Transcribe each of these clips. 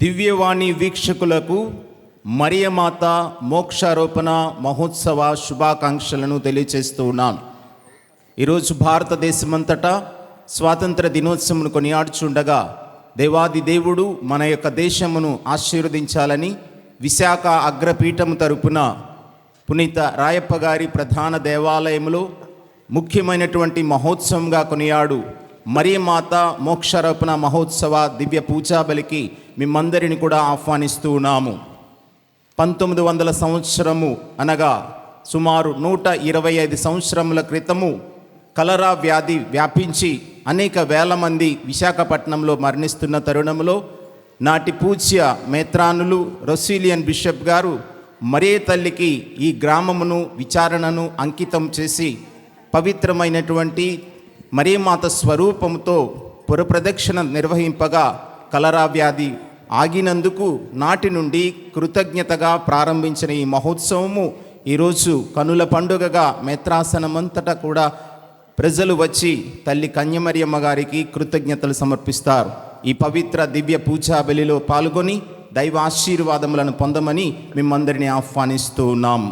దివ్యవాణి వీక్షకులకు మరియమాత మోక్షారోపణ మహోత్సవ శుభాకాంక్షలను తెలియజేస్తూ ఉన్నాను. ఈరోజు భారతదేశమంతటా స్వాతంత్ర దినోత్సవం కొనియాడుచుండగా దేవాది దేవుడు మన యొక్క దేశమును ఆశీర్వదించాలని విశాఖ అగ్రపీఠము తరపున పునీత రాయప్ప గారి ప్రధాన దేవాలయంలో ముఖ్యమైనటువంటి మహోత్సవంగా కొనియాడు మరియమాత మోక్షారోపణ మహోత్సవ దివ్య పూజాబలికి మిమ్మందరిని కూడా ఆహ్వానిస్తూ ఉన్నాము. 1900 సంవత్సరము అనగా సుమారు 125 సంవత్సరముల క్రితము కలరా వ్యాధి వ్యాపించి అనేక వేల మంది విశాఖపట్నంలో మరణిస్తున్న తరుణంలో నాటి పూజ్య మేత్రానులు రొసీలియన్ బిషప్ గారు మరియ తల్లికి ఈ గ్రామమును విచారణను అంకితం చేసి పవిత్రమైనటువంటి మరియమాత స్వరూపంతో పురప్రదక్షిణ నిర్వహింపగా కలరా వ్యాధి ఆగినందుకు నాటి నుండి కృతజ్ఞతగా ప్రారంభించిన ఈ మహోత్సవము ఈరోజు కనుల పండుగగా మేత్రాసనమంతటా కూడా ప్రజలు వచ్చి తల్లి కన్యమరియమ్మ గారికి కృతజ్ఞతలు సమర్పిస్తారు. ఈ పవిత్ర దివ్య పూజా బలిలో పాల్గొని దైవ ఆశీర్వాదములను పొందమని మిమ్మందరినీ ఆహ్వానిస్తూ ఉన్నాం.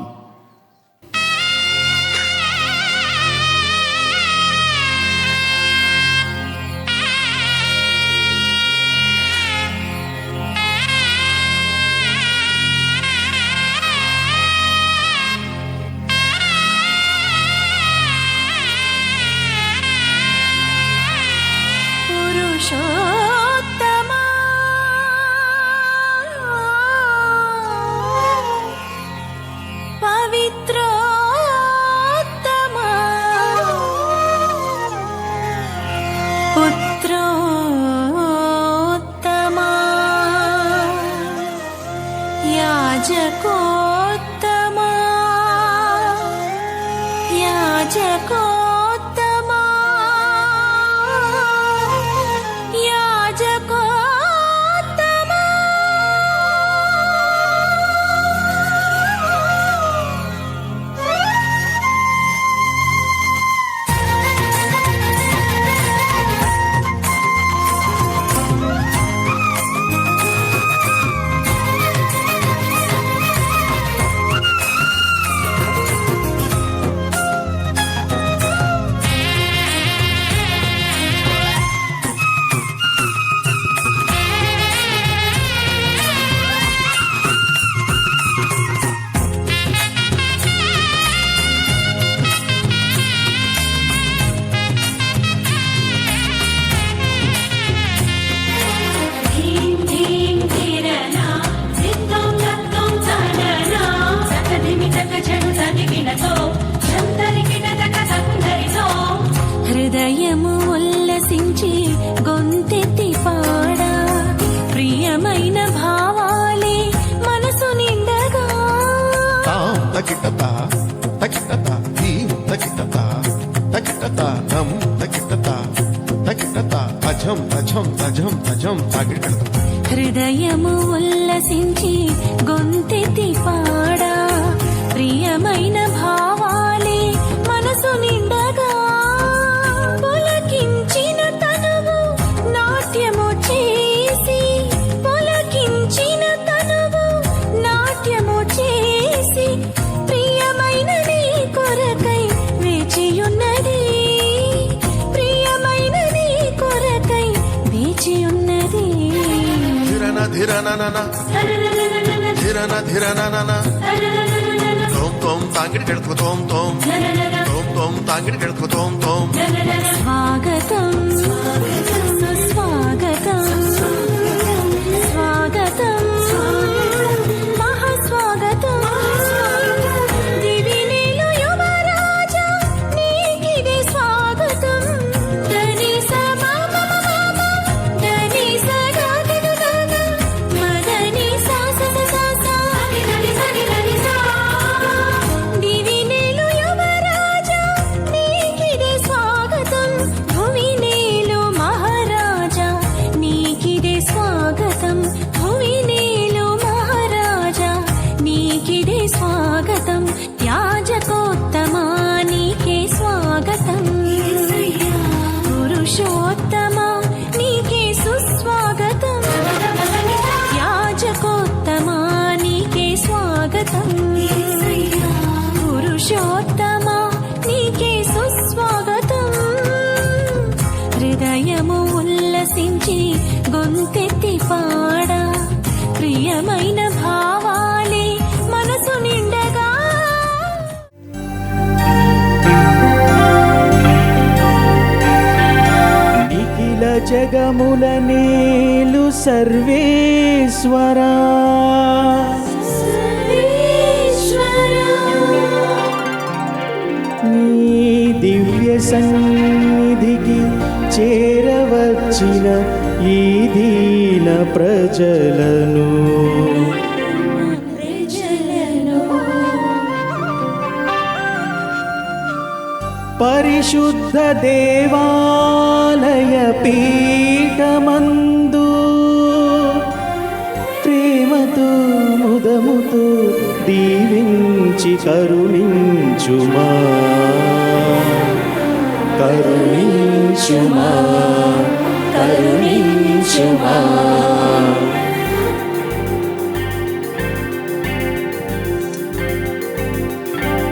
హృదయము ఉల్లసించి గొంతెత్తి పాడా ప్రియమైన భావాలే మనసు నిండగా తకిటతా తకిటతా తకిటతా తకిటతా ధం తకిటతా తకిటతా అజం అజం అజం అజం తకిటతా. హృదయము ఉల్లసించి గొంతెత్తి పాడా ప్రియమైన భావాలే మనసు నిండగా పొలకించిన తనువు నాట్యము చేసి పొలకించిన తనువు నాట్యము చేసి ప్రియమైన నీ కొరకై వేచియున్నది ప్రియమైన నీ కొరకై వేచియున్నది. ధిరన ధిరనన ధిరన ధిరనన తోం తోం తాంగిడి గడుపు తోం తోం తోం తోం తాంగిడి గడుపు తోం తోం. స్వాగతం స్వాగతం స్వాగతం మహాస్వాగతం దివినేలు యువరాజా నీకిదే స్వాగతం. ధనిస మమ మమ ధనిస గాగదు గాగ మదని సాస సాస దివినేలు యువరాజా నీకిదే స్వాగతం. హృదయము ఉల్లసించి గొంతెత్తి పాడా ప్రియమైన భావాలే మనసు నిండగా నిఖిల జగముల నేలు సర్వేశ్వరా నీ దివ్య సన్నిధికి చేరవచ్చిన ఈ దీన ప్రజలను పరిశుద్ధ దేవాలయ పీఠమందు ప్రేమతో ముదముతో దీవించి కరుణించుమా కరుణించుమా కరుణించుమా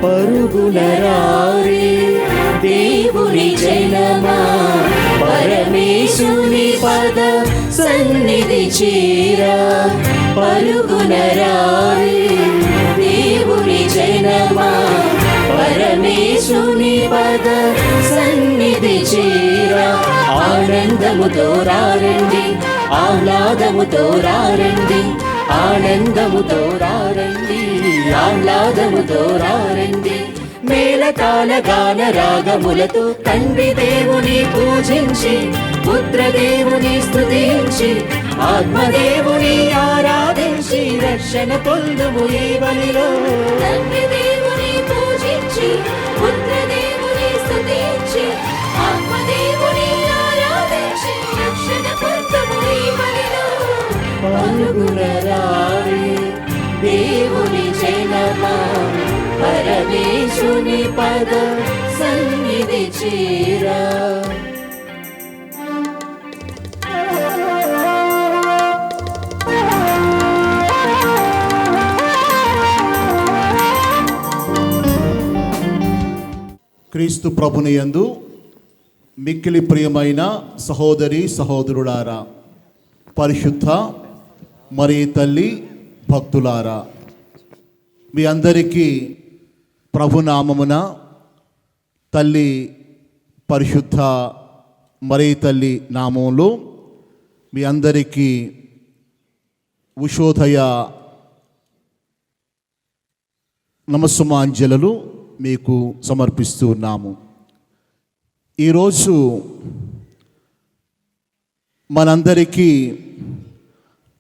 పరుగున రారే దేవుని జనమా పరమేశుని పద సన్నిధి చేరా పరుగున రారే దేవుని జనమా పరమేశుని పద సన్నిధి చేరా ఆనందముతో రారండి ఆహ్లాదముతో రారండి ఆనందముతో రారండి ఆహ్లాదముతో రారండి మేళతాళ గాన రాగములతో తండ్రి దేవుని పూజించి పుత్ర దేవుని స్తుతించి ఆత్మదేవుని ఆరాధించి రక్షణ పొందుము ఈ బలిలో తండ్రి దేవుని పూజించి పుత్ర దేవుని స్తుతించి ఆత్మదేవుని ఆరాధించి రక్షణ పొందుము ఈ బలిలో పరుగున రారే దేవుని జనమా పరమేశుని పద సన్నిధి చేరా క్రీస్తు ప్రభుని యందు మిక్కిలి ప్రియమైన సహోదరి సహోదరులారా, పరిశుద్ధ మరి తల్లి భక్తులారా, మీ అందరికీ ప్రభునామమున తల్లి పరిశుద్ధ మరి తల్లి నామంలో మీ అందరికీ ఉషోదయ నమస్సుమాంజలు మీకు సమర్పిస్తూ ఉన్నాము. ఈరోజు మనందరికీ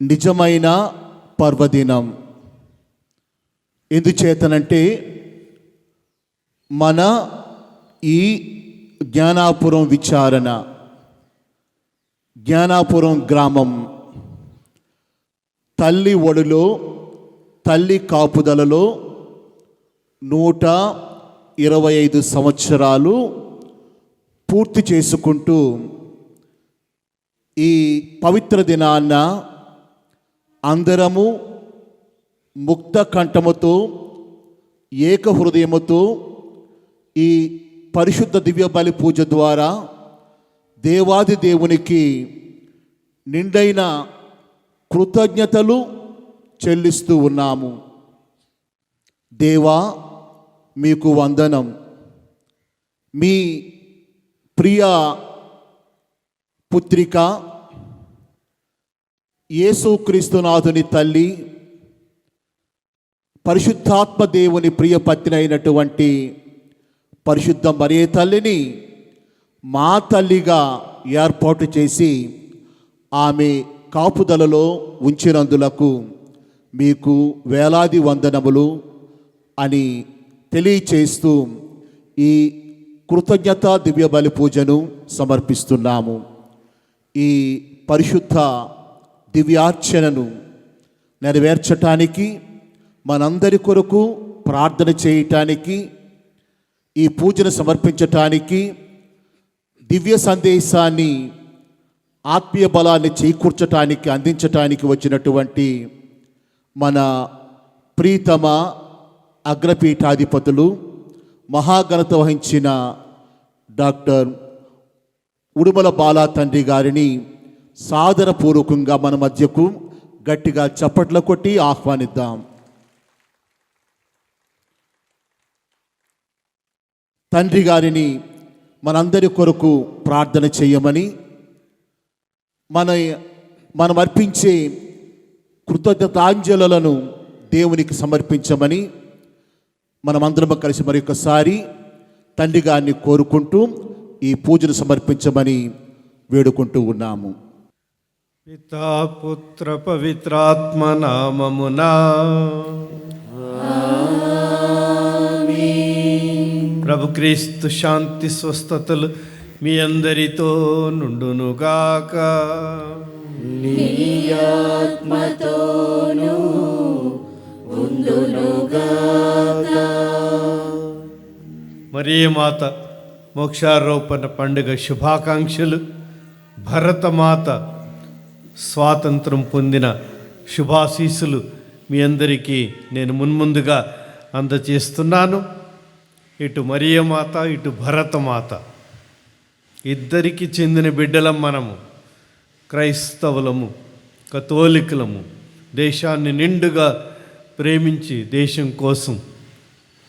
నిజమైన పర్వదినం. ఎందుచేతనంటే మన ఈ జ్ఞానాపురం విచారణ, జ్ఞానాపురం గ్రామం తల్లి ఒడిలో, తల్లి కాపుదలలో 125 సంవత్సరాలు పూర్తి చేసుకుంటూ ఈ పవిత్ర దినాన్న అందరము ముక్త కంఠముతో ఏక హృదయముతో ఈ పరిశుద్ధ దివ్య బలి పూజ ద్వారా దేవాది దేవునికి నిండైన కృతజ్ఞతలు చెల్లిస్తూ ఉన్నాము. దేవా, మీకు వందనం. మీ ప్రియ పుత్రిక యేసుక్రీస్తునాథుని తల్లి, పరిశుద్ధాత్మ దేవుని ప్రియ పత్ని అయినటువంటి పరిశుద్ధ మరియ తల్లిని మా తల్లిగా ఏర్పాటు చేసి ఆమె కాపుదలలో ఉంచినందులకు మీకు వేలాది వందనములు అని తెలియచేస్తూ ఈ కృతజ్ఞత దివ్య బలి పూజను సమర్పిస్తున్నాము. ఈ పరిశుద్ధ దివ్యార్చనను నెరవేర్చటానికి, మనందరి కొరకు ప్రార్థన చేయటానికి, ఈ పూజను సమర్పించటానికి, దివ్య సందేశాన్ని ఆత్మీయ బలాన్ని చేకూర్చటానికి, అందించటానికి వచ్చినటువంటి మన ప్రీతమ అగ్రపీఠాధిపతులు, మహాఘనత వహించిన డాక్టర్ ఉడుమల బాలా తండ్రి గారిని సాదరపూర్వకంగా మన మధ్యకు గట్టిగా చప్పట్లు కొట్టి ఆహ్వానిద్దాం. తండ్రి గారిని మనందరి కొరకు ప్రార్థన చేయమని, మనం అర్పించే కృతజ్ఞతాంజలులను దేవునికి సమర్పించమని మనమందరం కలిసి మరొకసారి తండ్రి గారిని కోరుకుంటూ ఈ పూజను సమర్పించమని వేడుకుంటూ ఉన్నాము. పితా పుత్ర పవిత్రాత్మ నామమునా ప్రభు క్రీస్తు శాంతి స్వస్థతలు మీ అందరితో నుండునుగాక. నీ ఆత్మతోనూ ఉండునుగాక. మరియమాత మోక్షారోపణ పండుగ శుభాకాంక్షలు. భరతమాత స్వాతంత్రం పొందిన శుభాశీస్సులు మీ అందరికీ నేను మున్ముందుగా అందజేస్తున్నాను. ఇటు మరియమాత, ఇటు భరతమాత ఇద్దరికి చెందిన బిడ్డలం మనము. క్రైస్తవులము, కథోలికులము, దేశాన్ని నిండుగా ప్రేమించి దేశం కోసం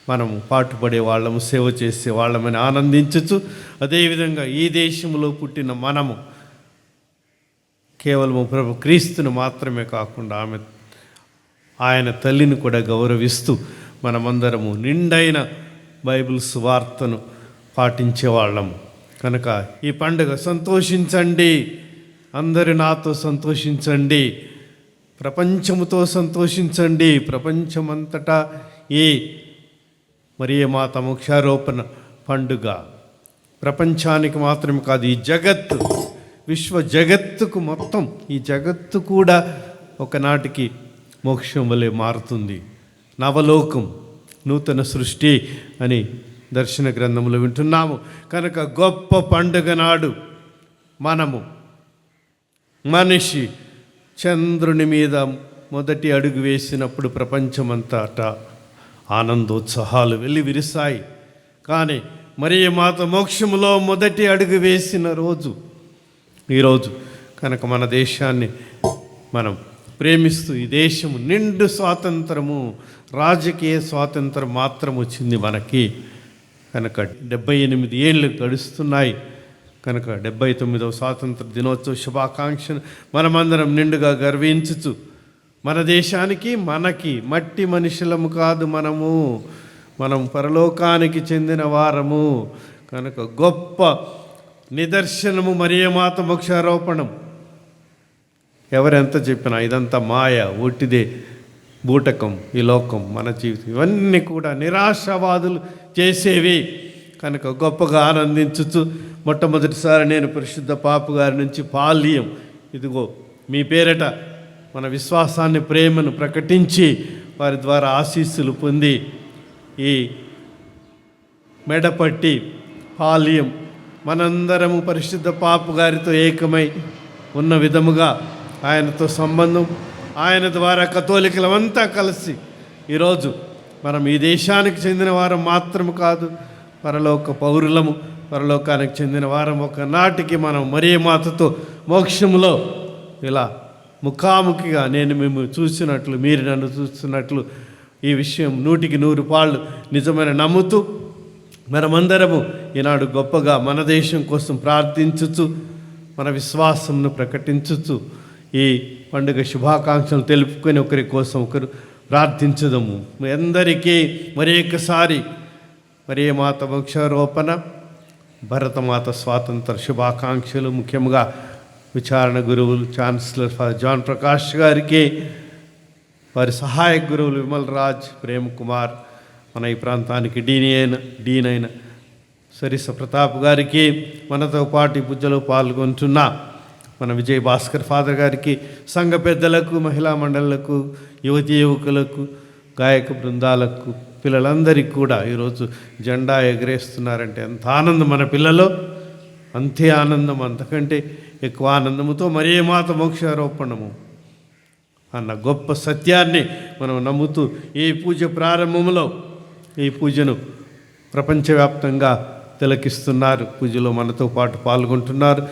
మనము పాటుపడే వాళ్ళము, సేవ చేసే వాళ్ళమని ఆనందించచ్చు. అదేవిధంగా ఈ దేశంలో పుట్టిన మనము కేవలము ప్రభు క్రీస్తును మాత్రమే కాకుండా ఆయన తల్లిని కూడా గౌరవిస్తూ మనమందరము నిండైన బైబిల్ సువార్తను పాటించే వాళ్ళము కనుక ఈ పండుగ సంతోషించండి, అందరు నాతో సంతోషించండి, ప్రపంచముతో సంతోషించండి. ప్రపంచమంతటా ఈ మరియమాత మోక్షారోపణ పండుగ ప్రపంచానికి మాత్రమే కాదు, ఈ జగత్తు, విశ్వ జగత్తుకు మొత్తం, ఈ జగత్తు కూడా ఒకనాటికి మోక్షం వలె మారుతుంది. నవలోకం, నూతన సృష్టి అని దర్శన గ్రంథంలో వింటున్నాము. కనుక గొప్ప పండుగ నాడు మనము మనిషి చంద్రుని మీద మొదటి అడుగు వేసినప్పుడు ప్రపంచమంతటా ఆనందోత్సాహాలు వెళ్ళి విరిశాయి. కానీ మరియమాత మోక్షములో మొదటి అడుగు వేసిన రోజు ఈరోజు. కనుక మన దేశాన్ని మనం ప్రేమిస్తూ ఈ దేశము నిండు స్వాతంత్రము, రాజకీయ స్వాతంత్రం మాత్రం వచ్చింది మనకి. కనుక 78 ఏళ్ళు గడుస్తున్నాయి. కనుక 79వ స్వాతంత్ర దినోత్సవ శుభాకాంక్షను మనమందరం నిండుగా గర్వించుచు, మన దేశానికి, మనకి, మట్టి మనుషులము కాదు మనం పరలోకానికి చెందిన వారము. కనుక గొప్ప నిదర్శనము మరియమాత మోక్షారోపణం. ఎవరెంత చెప్పినా ఇదంతా మాయ, ఒట్టిదే, బూటకం, ఈ లోకం, మన జీవితం, ఇవన్నీ కూడా నిరాశావాదులు చేసేవి. కనుక గొప్పగా ఆనందించుచు మొట్టమొదటిసారి నేను పరిశుద్ధ పాపు గారి నుంచి పాల్యం, ఇదిగో మీ పేరట మన విశ్వాసాన్ని, ప్రేమను ప్రకటించి వారి ద్వారా ఆశీస్సులు పొంది ఈ మెడపట్టి పాల్యం మనందరము పరిశుద్ధ పాపు గారితో ఏకమై ఉన్న విధముగా ఆయనతో సంబంధం, ఆయన ద్వారా కథోలికులమంతా కలిసి ఈరోజు మనం ఈ దేశానికి చెందిన వారం మాత్రం కాదు, పరలోక పౌరులము, పరలోకానికి చెందిన వారం. ఒకనాటికి మనం మరియమాతతో మోక్షములో ఇలా ముఖాముఖిగా నేను మేము చూసినట్లు, మీరు నన్ను చూస్తున్నట్లు ఈ విషయం 100కి 100 నిజమైన నమ్ముతూ మనమందరము ఈనాడు గొప్పగా మన దేశం కోసం ప్రార్థించుచు, మన విశ్వాసంను ప్రకటించుచు ఈ పండుగ శుభాకాంక్షలు తెలుపుకొని ఒకరి కోసం ఒకరు ప్రార్థించుదాము. మీ అందరికీ మరి ఒకసారి మరియమాత మోక్షారోపణ, భరతమాత స్వాతంత్ర శుభాకాంక్షలు. ముఖ్యంగా విచారణ గురువులు ఛాన్సలర్ ఫాదర్ జాన్ ప్రకాష్ గారికి, వారి సహాయక గురువులు విమల్ రాజ్, ప్రేమ్ కుమార్, మన ఈ ప్రాంతానికి డీన్ అయిన సరిస ప్రతాప్ గారికి, మనతో పాటు ఈ పూజలో పాల్గొంటున్న మన విజయ్ భాస్కర్ ఫాదర్ గారికి, సంఘ పెద్దలకు, మహిళా మండళ్లకు, యువతీ యువకులకు, గాయక బృందాలకు, పిల్లలందరికీ కూడా ఈరోజు జెండా ఎగరేస్తున్నారంటే ఎంత ఆనందం మన పిల్లలు, అంతే ఆనందం, అంతకంటే ఎక్కువ ఆనందముతో మరియమాత మోక్షారోపణము అన్న గొప్ప సత్యాన్ని మనం నమ్ముతూ ఈ పూజ ప్రారంభంలో ఈ పూజను ప్రపంచవ్యాప్తంగా తిలకిస్తున్నారు, పూజలో మనతో పాటు పాల్గొంటున్నారు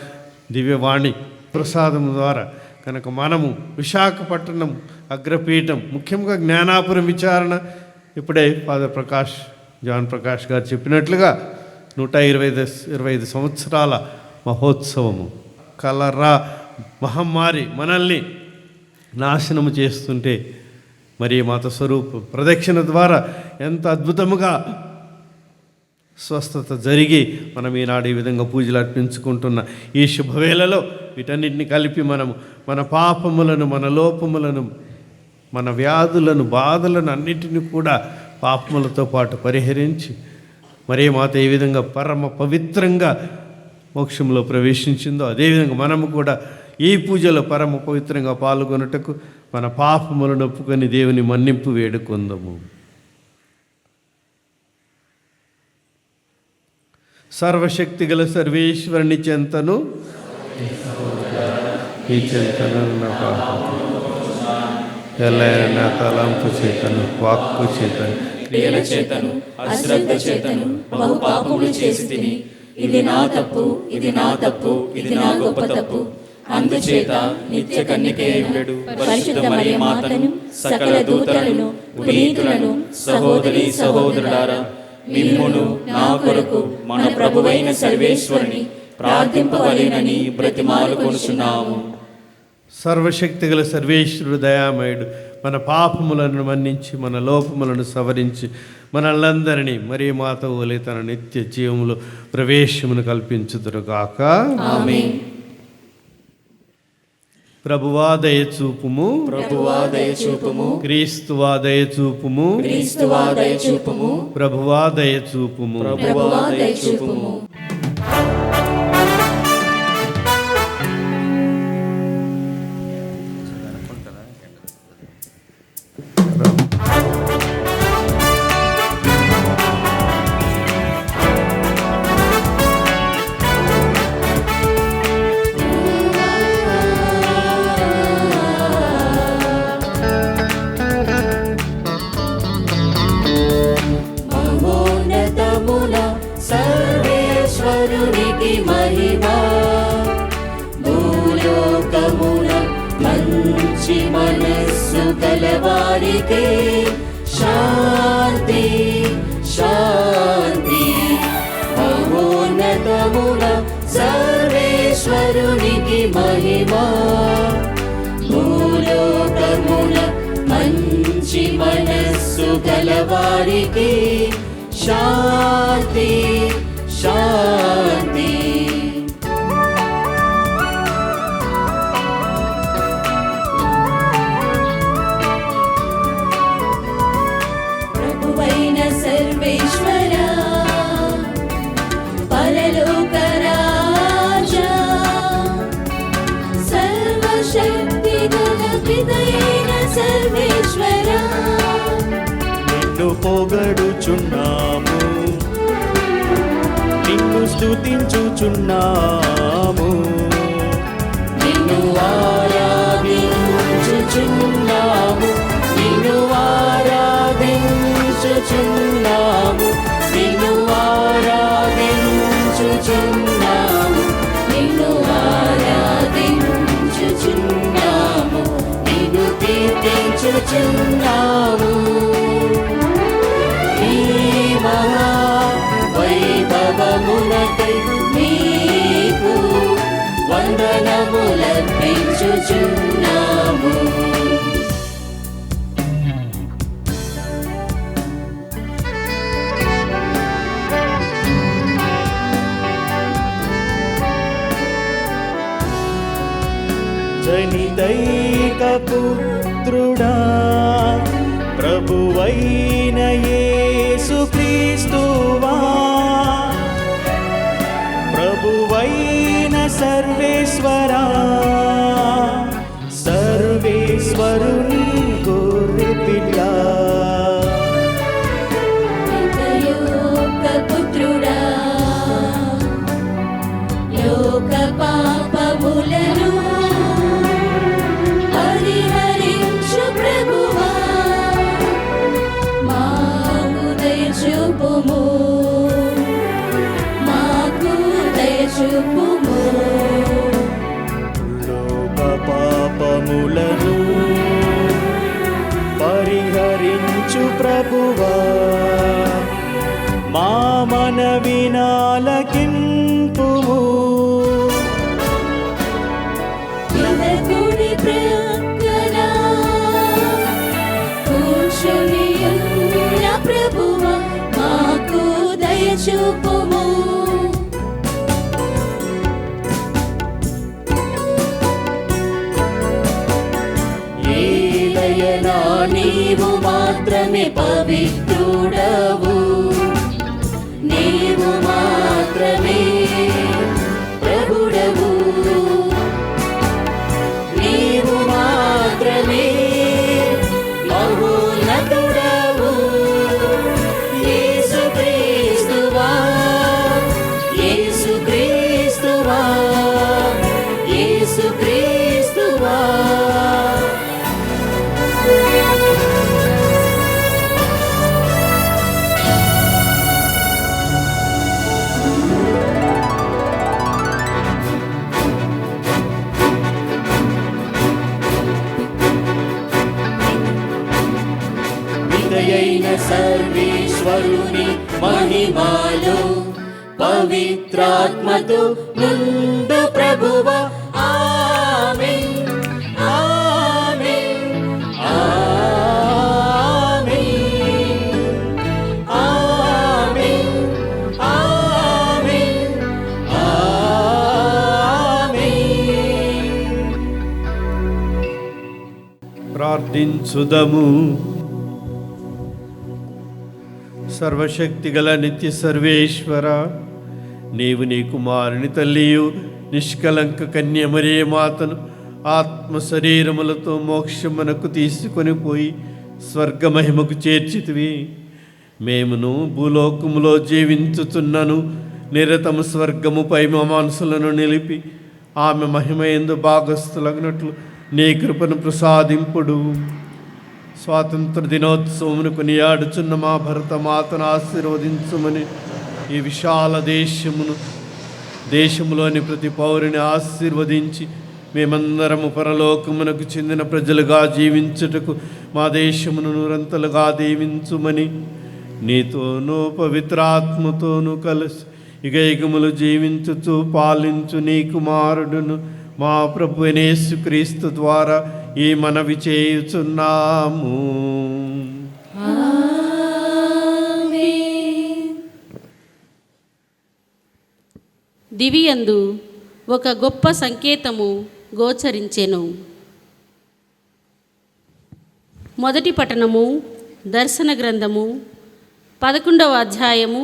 దివ్యవాణి ప్రసాదం ద్వారా. కనుక మనము విశాఖపట్నం అగ్రపీఠం, ముఖ్యంగా జ్ఞానాపురం విచారణ, ఇప్పుడే ఫాదర్ జాన్ ప్రకాష్ గారు చెప్పినట్లుగా 125 సంవత్సరాల మహోత్సవము. కలరా మహమ్మారి మనల్ని నాశనము చేస్తుంటే మరి మాత స్వరూప ప్రదక్షిణ ద్వారా ఎంత అద్భుతముగా స్వస్థత జరిగి మనం ఈనాడు ఈ విధంగా పూజలు అర్పించుకుంటున్న ఈ శుభవేళలో వీటన్నిటిని కలిపి మనము మన పాపములను, మన లోపములను, మన వ్యాధులను, బాధలను అన్నిటిని కూడా పాపములతో పాటు పరిహరించి మరే మాత ఏ విధంగా పరమ పవిత్రంగా మోక్షంలో ప్రవేశించిందో అదేవిధంగా మనము కూడా ఈ పూజలో పరమ పవిత్రంగా పాల్గొనుటకు మన పాపములను ఒప్పుకొని దేవుని మన్నింపు వేడుకుందాము. సర్వశక్తి గల సర్వేశ్వరుని చెంతను ఈ చెంతను నా తలంపు చేతను, వాక్కు చేతను, క్రియల చేతను, అశ్రద్ధ చేతను బహు పాపములు చేసి తిని, ఇది నా తప్పు, ఇది నా తప్పు, ఇది నా గొప్ప తప్పు. అందుచేత నిత్య కన్యకయు పరిశుద్ధ మరియ మాతను, సకల దూతలను, పునీతులను, సహోదరి సహోదరులారా, మిమ్మును నా కొరకు మన ప్రభువైన సర్వేశ్వరుని ప్రార్థింపవలెనని బ్రతిమాలుకొనుచున్నాము. సర్వశక్తి గల సర్వేశ్వరుడు దయామయుడు మన పాపములను మన్నించి మన లోపములను సవరించి మనల్లందరినీ మరీ మాత ఓలే తన నిత్య జీవములో ప్రవేశమును కల్పించుదురుగాక. ఆమేన్. ప్రభువా దయచూపుము, ప్రభువా దయచూపుము, క్రీస్తువా దయచూపుము, క్రీస్తువా దయచూపుము, ప్రభువా దయచూపుము. ప్రభువా దయచూపుము. మహోన్నతమున సర్వేశ్వరునికి మహిమ, భూలోకమున మంచి మనస్సు గలవారికి శాంతి శాంతి. మహోన్నతమున సర్వేశ్వరునికి మహిమ, భూలోకమున మంచి మనస్సు గలవారికి శాంతి శాంతి. ప్రభువైన సర్వేశ్వర, పరలోక రాజా, సర్వశక్తి గల పితయైన సర్వేశ్వర, నిన్ను పొగడుచున్నాము, నిన్ను స్తుతించుచున్నాము, నిన్ను ఆరాధించుచున్నాము, నిన్ను ఆరాధించుచున్నాము, నిన్ను ఆరాధించుచున్నాము, నిన్ను ఆరాధించుచున్నాము, నిన్ను కీర్తించుచున్నాము. ఈ మహా వైభవమునకై నీకు వందనములర్పించుచున్నాము. జనితైక పుత్రుడా, ప్రభువైన యేసుక్రీస్తువా, ప్రభువైన సర్వేశ్వరా, సర్వేశ్వరుని గొర్రెపిల్ల, యొక్క పుత్రుడా, లోక పాపములను పరిహరించు ప్రభువా, మాకు దయచూపుము, నీవు మాత్రమే పవిత్రుడవు, నీవు మాత్రమే ప్రభుడవు, నీవు మాత్రమే మహోన్నతుడవు. యేసుక్రీస్తువా, యేసుక్రీస్తువా, యేసుక్రీస్తువా. విదయైన సర్వేశ్వరుని మహిమలో పవిత్రాత్మతో నుండు ప్రభువ. ఆమేన్, ఆమేన్, ఆమేన్, ఆమేన్, ఆమేన్, ఆమేన్. ప్రార్థించుదము. సర్వశక్తిగల నిత్య సర్వేశ్వర, నీవు నీ కుమారుని తల్లియు నిష్కలంక కన్య మరియ మాతను ఆత్మ శరీరములతో మోక్షమునకు తీసుకొని పోయి స్వర్గమహిమకు చేర్చితివి. మేమును భూలోకములో జీవించుచున్నను నిరతము స్వర్గముపై మా మనసులను నిలిపి ఆమె మహిమయందు భాగస్థులగినట్లు నీ కృపను ప్రసాదింపుడు. స్వాతంత్ర దినోత్సవమును కొనియాడుచున్న మా భరత మాతను ఆశీర్వదించుమని ఈ విశాల దేశములోని ప్రతి పౌరుని ఆశీర్వదించి మేమందరము పరలోకమునకు చెందిన ప్రజలుగా జీవించుటకు మా దేశమును నిరంతలుగా దీవించుమని నీతోనూ పవిత్రాత్మతోనూ కలిసి యుగయుగములు జీవించుచు పాలించు నీ కుమారుడును మా ప్రభు యేసుక్రీస్తు ద్వారా ఈ మనవి చేయుచున్నాము. దివియందు ఒక గొప్ప సంకేతము గోచరించెను. మొదటి పట్టణము దర్శన గ్రంథము 11వ అధ్యాయము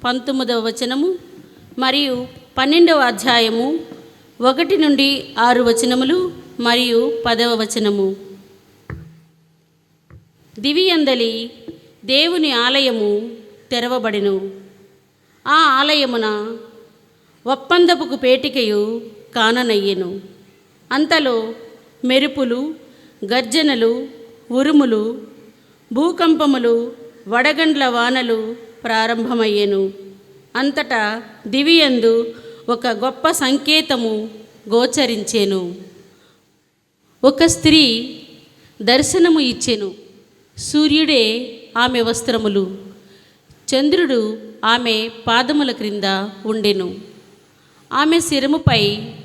19వ వచనము మరియు 12వ అధ్యాయము 1 నుండి 6 వచనములు మరియు 10వ వచనము. దివియందలి దేవుని ఆలయము తెరవబడెను. ఆ ఆలయమున ఒప్పందపుకు పేటికయు కాననయ్యెను. అంతలో మెరుపులు, గర్జనలు, ఉరుములు, భూకంపములు, వడగండ్ల వానలు ప్రారంభమయ్యెను. అంతటా దివియందు ఒక గొప్ప సంకేతము గోచరించెను. ఒక స్త్రీ దర్శనము ఇచ్చెను. సూర్యుడే ఆమె వస్త్రములు, చంద్రుడు ఆమె పాదముల క్రింద ఉండెను. ఆమె శిరముపై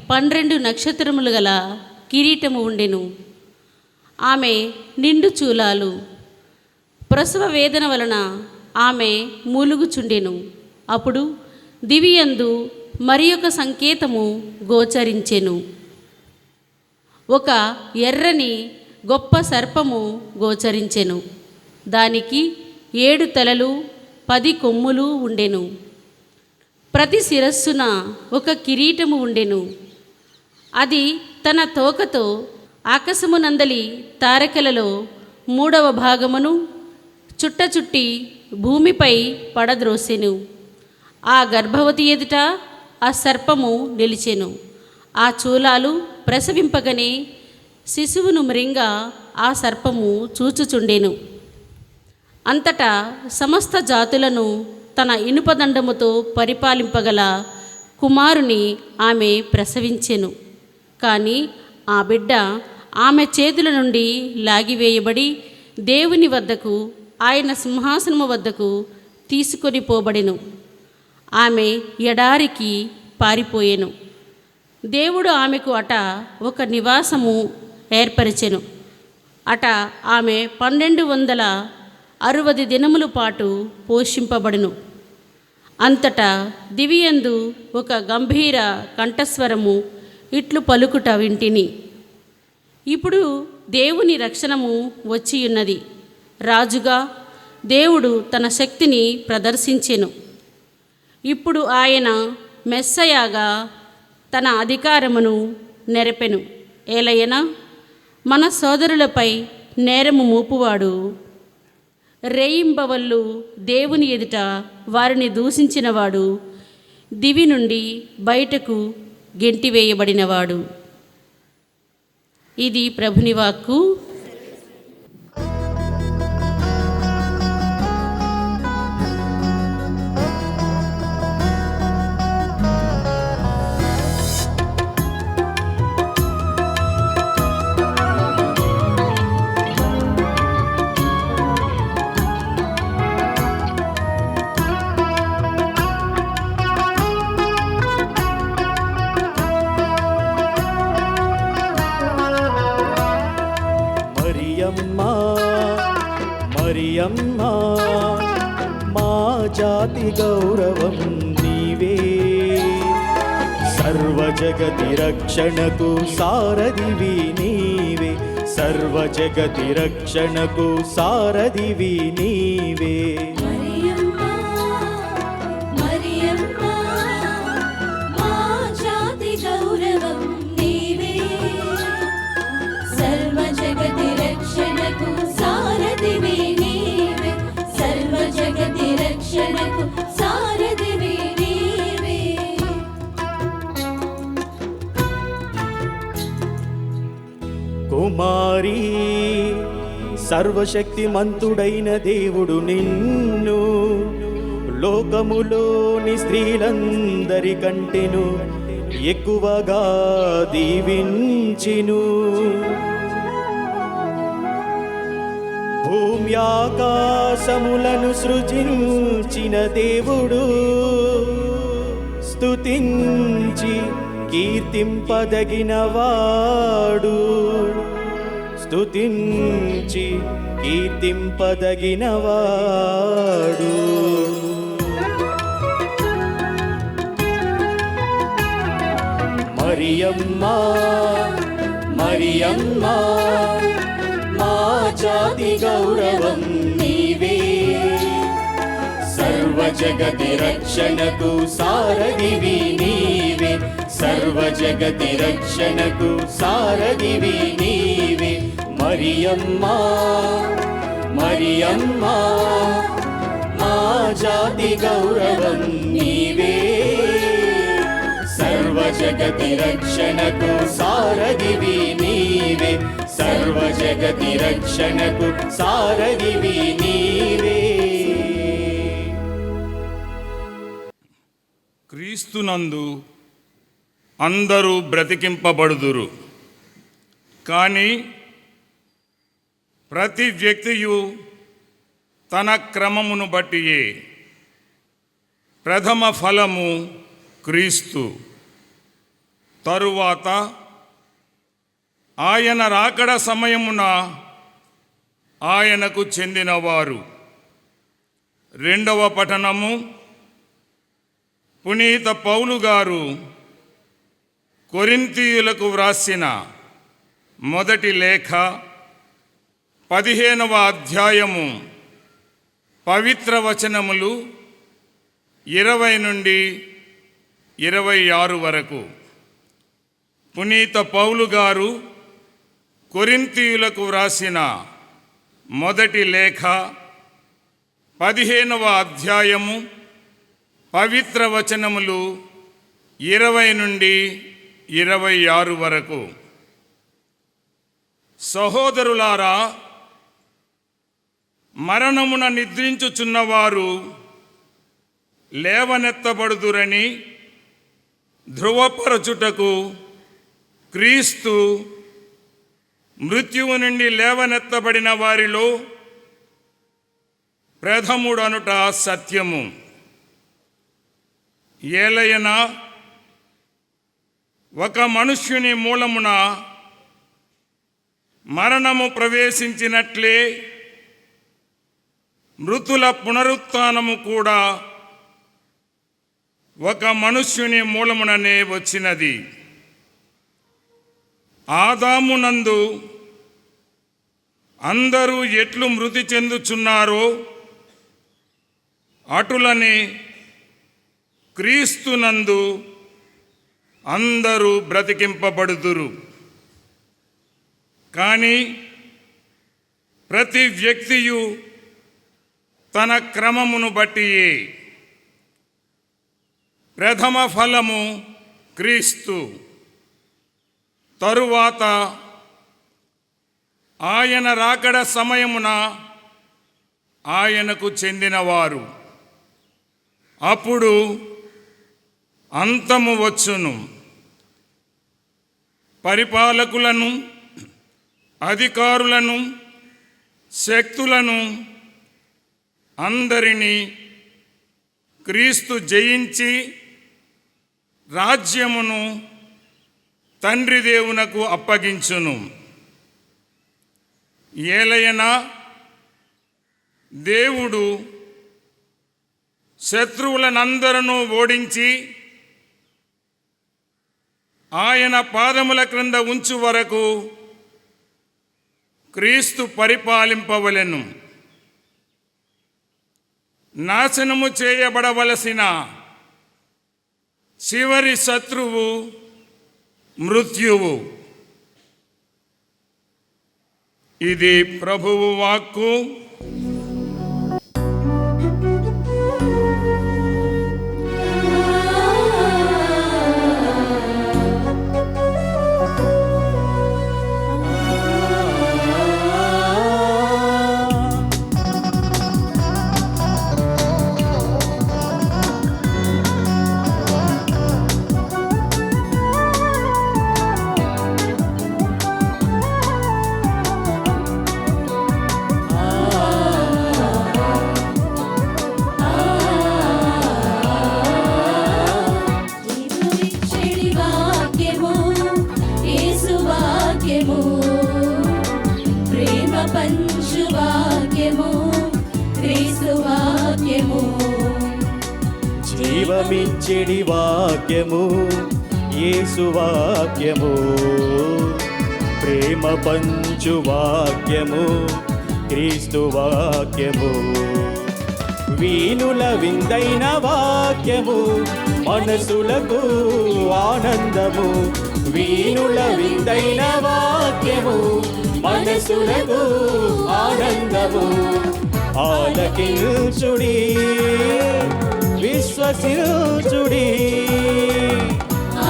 12 నక్షత్రములు గల కిరీటము ఉండెను. ఆమె నిండు చూలాలు. ప్రసవ వేదన వలన ఆమె మూలుగుచుండెను. అప్పుడు దివియందు మరి ఒక సంకేతము గోచరించెను. ఒక ఎర్రని గొప్ప సర్పము గోచరించెను. దానికి 7 తలలు 10 కొమ్ములు ఉండెను. ప్రతి శిరస్సున ఒక కిరీటము ఉండెను. అది తన తోకతో ఆకాశమునందలి తారకలలో 3వ భాగమును చుట్టి భూమిపై పడద్రోసెను. ఆ గర్భవతి ఎదుట ఆ సర్పము నిలిచెను. ఆ చూలాలు ప్రసవింపగనే శిశువును మృంగ ఆ సర్పము చూచుచుండెను. అంతటా సమస్త జాతులను తన ఇనుపదండముతో పరిపాలింపగల కుమారుని ఆమె ప్రసవించెను. కానీ ఆ బిడ్డ ఆమె చేతుల నుండి లాగివేయబడి దేవుని వద్దకు, ఆయన సింహాసనము వద్దకు తీసుకొని పోబడెను. ఆమె ఎడారికి పారిపోయెను. దేవుడు ఆమెకు అట ఒక నివాసము ఏర్పరిచెను. అట ఆమె 1260 దినముల పాటు పోషింపబడును. అంతటా దివియందు ఒక గంభీర కంఠస్వరము ఇట్లు పలుకుట వింటిని. ఇప్పుడు దేవుని రక్షణము వచ్చియున్నది. రాజుగా దేవుడు తన శక్తిని ప్రదర్శించెను. ఇప్పుడు ఆయన మెస్సయాగా తన అధికారమును నెరపెను. ఏలయనా మన సోదరులపై నేరము మోపువాడు రేయింబవళ్ళు దేవుని ఎదుట వారిని దూషించినవాడు, దివి నుండి బయటకు గెంటివేయబడినవాడు. ఇది ప్రభుని వాక్కు. మరియమ్మ మా జాతి గౌరవం నీవే, సర్వ జగతి రక్షణకు సారథివి నీవే, సర్వ జగతి రక్షణకు సారథివి నీవే. కుమారి సర్వశక్తిమంతుడైన దేవుడు నిన్ను లోకములోని స్త్రీలందరికంటెను ఎక్కువగా దీవించిను. భూమి ఆకాశములను సృజించిన దేవుడు స్తుతించి కీర్తింపదగినవాడు, స్తుతించి కీర్తింపదగినవాడు. మరియమ్మ మరియమ్మ మా జాతి గౌరవం నీవే, సర్వ జగతి రక్షణకు సారథివి నీవే, సర్వ జగతి రక్షణకు సారథివి నీవే. మరియమ్మ మరియమ్మ మా జాతి గౌరవం నీవే, సర్వ జగతి రక్షణకు సారథివి నీవే, సర్వ జగతి రక్షణకు సారథివి నీవే. క్రీస్తునందు అందరూ బ్రతికింపబడుదురు, కానీ ప్రతి వ్యక్తియు తన క్రమమును బట్టియే. ప్రథమ ఫలము క్రీస్తు, తరువాత ఆయన రాకడ సమయమున ఆయనకు చెందినవారు. రెండవ పఠనము పునీత పౌలు గారు కొరింథీయులకు వ్రాసిన మొదటి లేఖ 15వ అధ్యాయము పవిత్ర వచనములు 20 నుండి 26 వరకు. పునీత పౌలు గారు కొరింథీయులకు వ్రాసిన మొదటి లేఖ 15వ అధ్యాయము పవిత్ర వచనములు 20 నుండి 26 వరకు. సహోదరులారా, మరణమున నిద్రించుచున్నవారు లేవనెత్తబడుదురని ధృవపరచుటకు క్రీస్తు మృత్యువు నుండి లేవనెత్తబడిన వారిలో ప్రథముడనుట సత్యము. ఏలయనా ఒక మనుష్యుని మూలమున మరణము ప్రవేశించినట్లే మృతుల పునరుత్థానము కూడా ఒక మనుష్యుని మూలముననే వచ్చినది. ఆదామునందు అందరూ ఎట్లు మృతి చెందుచున్నారో అటులనే క్రీస్తునందు అందరూ బ్రతికింపబడుదురు. కానీ ప్రతి వ్యక్తియు తన క్రమమును బట్టియే. ప్రథమ ఫలము క్రీస్తు, తరువాత ఆయన రాకడ సమయమున ఆయనకు చెందినవారు. అప్పుడు అంతము వచ్చును. పరిపాలకులను, అధికారులను, శక్తులను అందరినీ క్రీస్తు జయించి రాజ్యమును తండ్రి దేవునకు అప్పగించును. ఏలయనా దేవుడు శత్రువులనందరూ ఓడించి ఆయన పాదముల క్రింద ఉంచు వరకు క్రీస్తు పరిపాలింపవలెను. నాశనము చేయబడవలసిన చివరి శత్రువు మృత్యువు. ఇది ప్రభువు వాక్కు. చెడి వాక్యము యేసు వాక్యము, ప్రేమ పంచు వాక్యము క్రీస్తు వాక్యము. జీవమిచ్చెడి వాక్యము యేసు వాక్యము, ప్రేమ పంచు వాక్యము క్రీస్తు వాక్యము. వీణుల విందైన వాక్యము మనసులకు ఆనందము. వీణుల విందైన వాక్యము మనసులకు ఆనందము. ఆలకించుడి విశ్వసించుడి,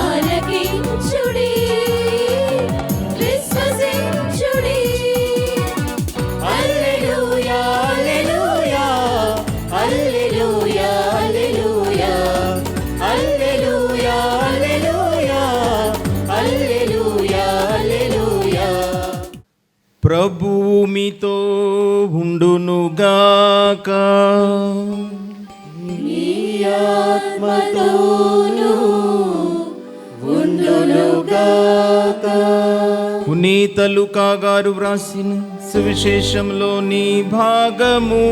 ఆలకించుడి విశ్వసించుడి. హల్లెలూయా హల్లెలూయా హల్లెలూయా హల్లెలూయా హల్లెలూయా హల్లెలూయా హల్లెలూయా హల్లెలూయా. ప్రభువు మీతో ఉండునుగాక, నీ ఆత్మతోను ఉండునుగాక. పునీత లూకా గారు వ్రాసిన సువిశేషంలోని భాగము.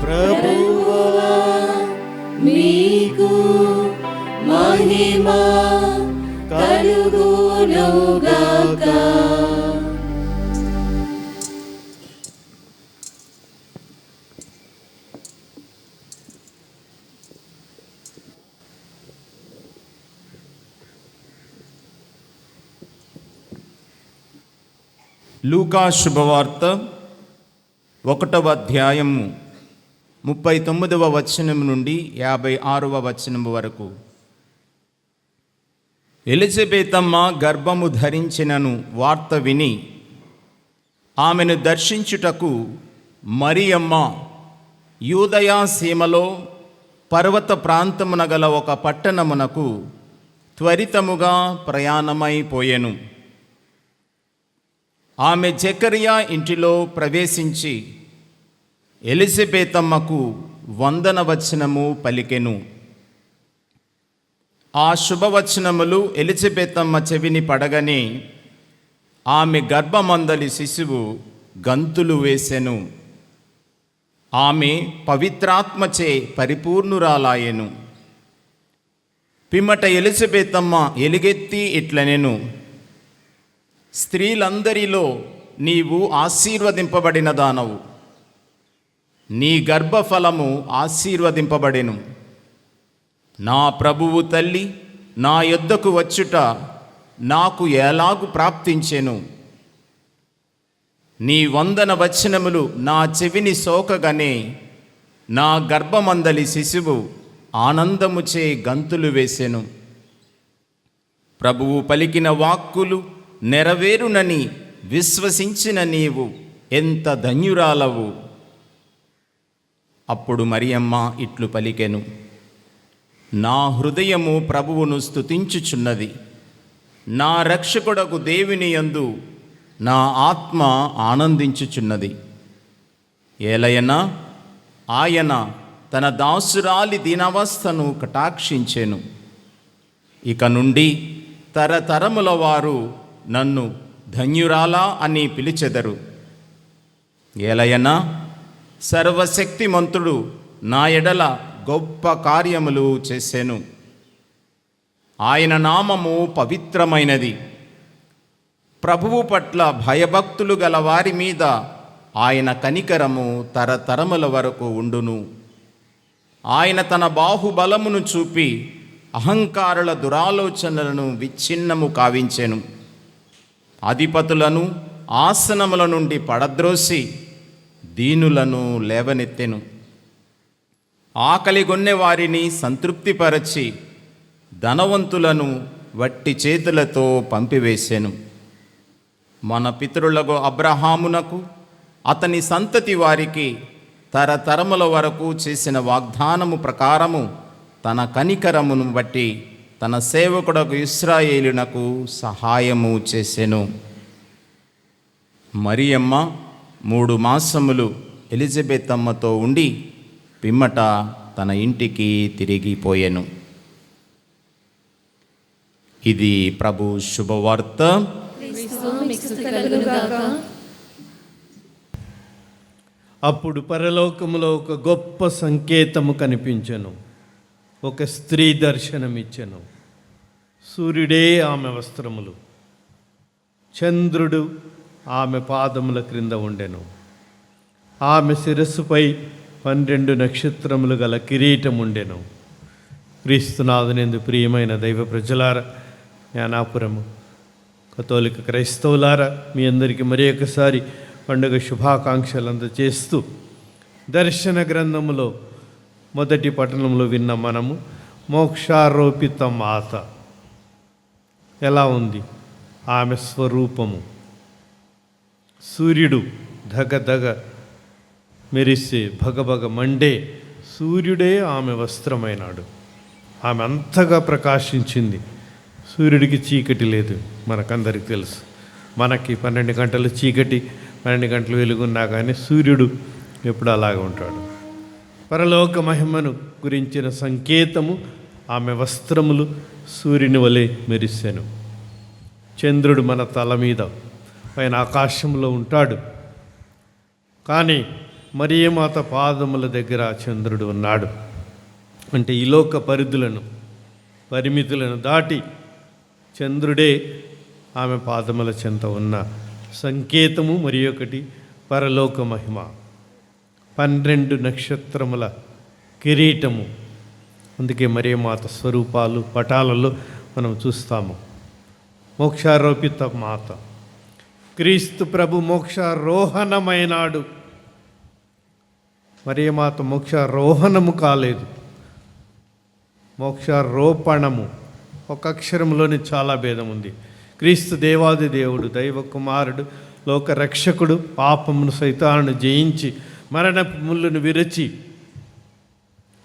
ప్రభువా మీకు మహిమ కలుగునుగాక. లూకా శుభవార్త 1వ అధ్యాయము 39వ వచనం నుండి 56వ వచనం వరకు. ఎలిజబెతమ్మ గర్భము ధరించినను వార్త విని ఆమెను దర్శించుటకు మరియమ్మ యూదయా సీమలో పర్వత ప్రాంతమున గల ఒక పట్టణమునకు త్వరితముగా ప్రయాణమైపోయెను. ఆమె జకరియా ఇంటిలో ప్రవేశించి ఎలిజబెతమ్మకు వందనవచనము పలికెను. ఆ శుభవచనములు ఎలిజబెతమ్మ చెవిని పడగనే ఆమె గర్భమందలి శిశువు గంతులు వేసెను. ఆమె పవిత్రాత్మచే పరిపూర్ణురాలాయెను. పిమ్మట ఎలిజబెతమ్మ ఎలుగెత్తి ఇట్లనెను, స్త్రీలందరిలో నీవు ఆశీర్వదింపబడిన దానవు, నీ గర్భఫలము ఆశీర్వదింపబడెను. నా ప్రభువు తల్లి నా యొద్దకు వచ్చుట నాకు ఎలాగు ప్రాప్తించెను. నీ వందన వచనములు నా చెవిని సోకగానే నా గర్భమందలి శిశువు ఆనందముచే గంతులు వేసెను. ప్రభువు పలికిన వాక్కులు నెరవేరునని విశ్వసించిన నీవు ఎంత ధన్యురాలవు. అప్పుడు మరియమ్మ ఇట్లు పలికెను, నా హృదయము ప్రభువును స్తుతించుచున్నది, నా రక్షకుడకు దేవుని యందు నా ఆత్మ ఆనందించుచున్నది. ఏలయనా ఆయన తన దాసురాలి దీనావస్థను కటాక్షించెను. ఇక నుండి తరతరముల వారు నన్ను ధన్యురాలా అని పిలిచెదరు. ఏలయనా సర్వశక్తిమంతుడు నా ఎడల గొప్ప కార్యములు చేసెను. ఆయన నామము పవిత్రమైనది. ప్రభువు పట్ల భయభక్తులు గల వారి మీద ఆయన కనికరము తరతరముల వరకు ఉండును. ఆయన తన బాహుబలమును చూపి అహంకారుల దురాలోచనలను విచ్ఛిన్నము కావించెను. అధిపతులను ఆసనముల నుండి పడద్రోసి దీనులను లేవనెత్తెను. ఆకలిగొన్నె వారిని సంతృప్తిపరచి ధనవంతులను వట్టి చేతులతో పంపివేసెను. మన పితరులకు అబ్రహామునకు అతని సంతతి వారికి తరతరముల వరకు చేసిన వాగ్దానము ప్రకారము తన కనికరమును బట్టి తన సేవకుడకు ఇశ్రాయేలునకు సహాయము చేసెను. మరియమ్మ 3 మాసములు ఎలిజబెత్ అమ్మతో ఉండి పిమ్మట తన ఇంటికి తిరిగిపోయెను. ఇది ప్రభు శుభవార్త. అప్పుడు పరలోకములో ఒక గొప్ప సంకేతము కనిపించెను. ఒక స్త్రీ దర్శనమిచ్చెను. సూర్యుడే ఆమె వస్త్రములు, చంద్రుడు ఆమె పాదముల క్రింద ఉండెను. ఆమె శిరస్సుపై 12 నక్షత్రములు గల కిరీటం ఉండెను. క్రీస్తునాథునందు ప్రియమైన దైవ ప్రజలారా, జ్ఞానాపురము కథోలిక క్రైస్తవులారా, మీ అందరికీ మరి ఒకసారి పండుగ శుభాకాంక్షలు అందజేస్తూ, దర్శన గ్రంథములో మొదటి పట్టణంలో విన్న మనము మోక్షారోపిత మాత ఎలా ఉంది, ఆమె స్వరూపము. సూర్యుడు ధగధగ మెరిసే భగభగ మండే సూర్యుడే ఆమె వస్త్రమైనాడు. ఆమె అంతగా ప్రకాశించింది. సూర్యుడికి చీకటి లేదు, మనకందరికి తెలుసు. మనకి 12 గంటలు చీకటి, 12 గంటలు వెలుగున్నా కానీ సూర్యుడు ఎప్పుడు అలాగే ఉంటాడు. పరలోక మహిమను గురించిన సంకేతము ఆమె వస్త్రములు సూర్యుని వలె మెరిసెను. చంద్రుడు మన తల మీద పైన ఆకాశంలో ఉంటాడు, కానీ మరియమాత పాదముల దగ్గర చంద్రుడు ఉన్నాడు. అంటే ఈ లోక పరిమితులను దాటి చంద్రుడే ఆమె పాదముల చెంత ఉన్న సంకేతము. మరి ఒకటి పరలోక మహిమ, 12 నక్షత్రముల కిరీటము. అందుకే మరియమాత స్వరూపాలు పటాలలో మనం చూస్తాము. మోక్షారోపిత మాత, క్రీస్తు ప్రభు మోక్షారోహణమైనాడు. మరియమాత మోక్షారోహణము కాలేదు, మోక్షారోపణము. ఒక అక్షరంలోనే చాలా భేదం ఉంది. క్రీస్తు దేవాది దేవుడు, దైవ కుమారుడు, లోక రక్షకుడు, పాపమును సైతాను జయించి మరణపు ముళ్ళును విరచి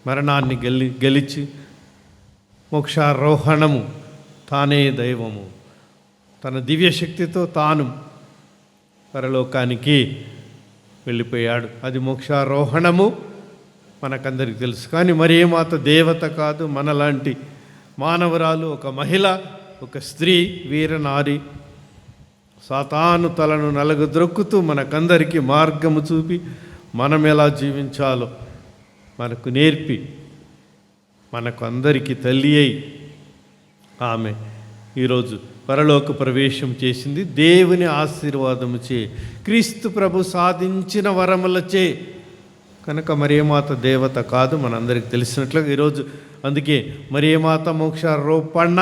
మరణాన్ని గెలిచి మోక్షారోహణము, తానే దైవము, తన దివ్యశక్తితో తాను పరలోకానికి వెళ్ళిపోయాడు. అది మోక్షారోహణము, మనకందరికి తెలుసు. కానీ మరియమాత దేవత కాదు, మనలాంటి మానవరాలు, ఒక మహిళ, ఒక స్త్రీ, వీరనారి. సాతాను తలను నలగద్రొక్కుతూ మనకందరికీ మార్గము చూపి మనం ఎలా జీవించాలో మనకు నేర్పి మనకు అందరికీ తల్లి అయి ఆమె ఈరోజు పరలోక ప్రవేశం చేసింది దేవుని ఆశీర్వాదముచే, క్రీస్తు ప్రభు సాధించిన వరములచే. కనుక మరియమాత దేవత కాదు, మనందరికీ తెలిసినట్లుగా ఈరోజు అందుకే మరియమాత మోక్షారోపణ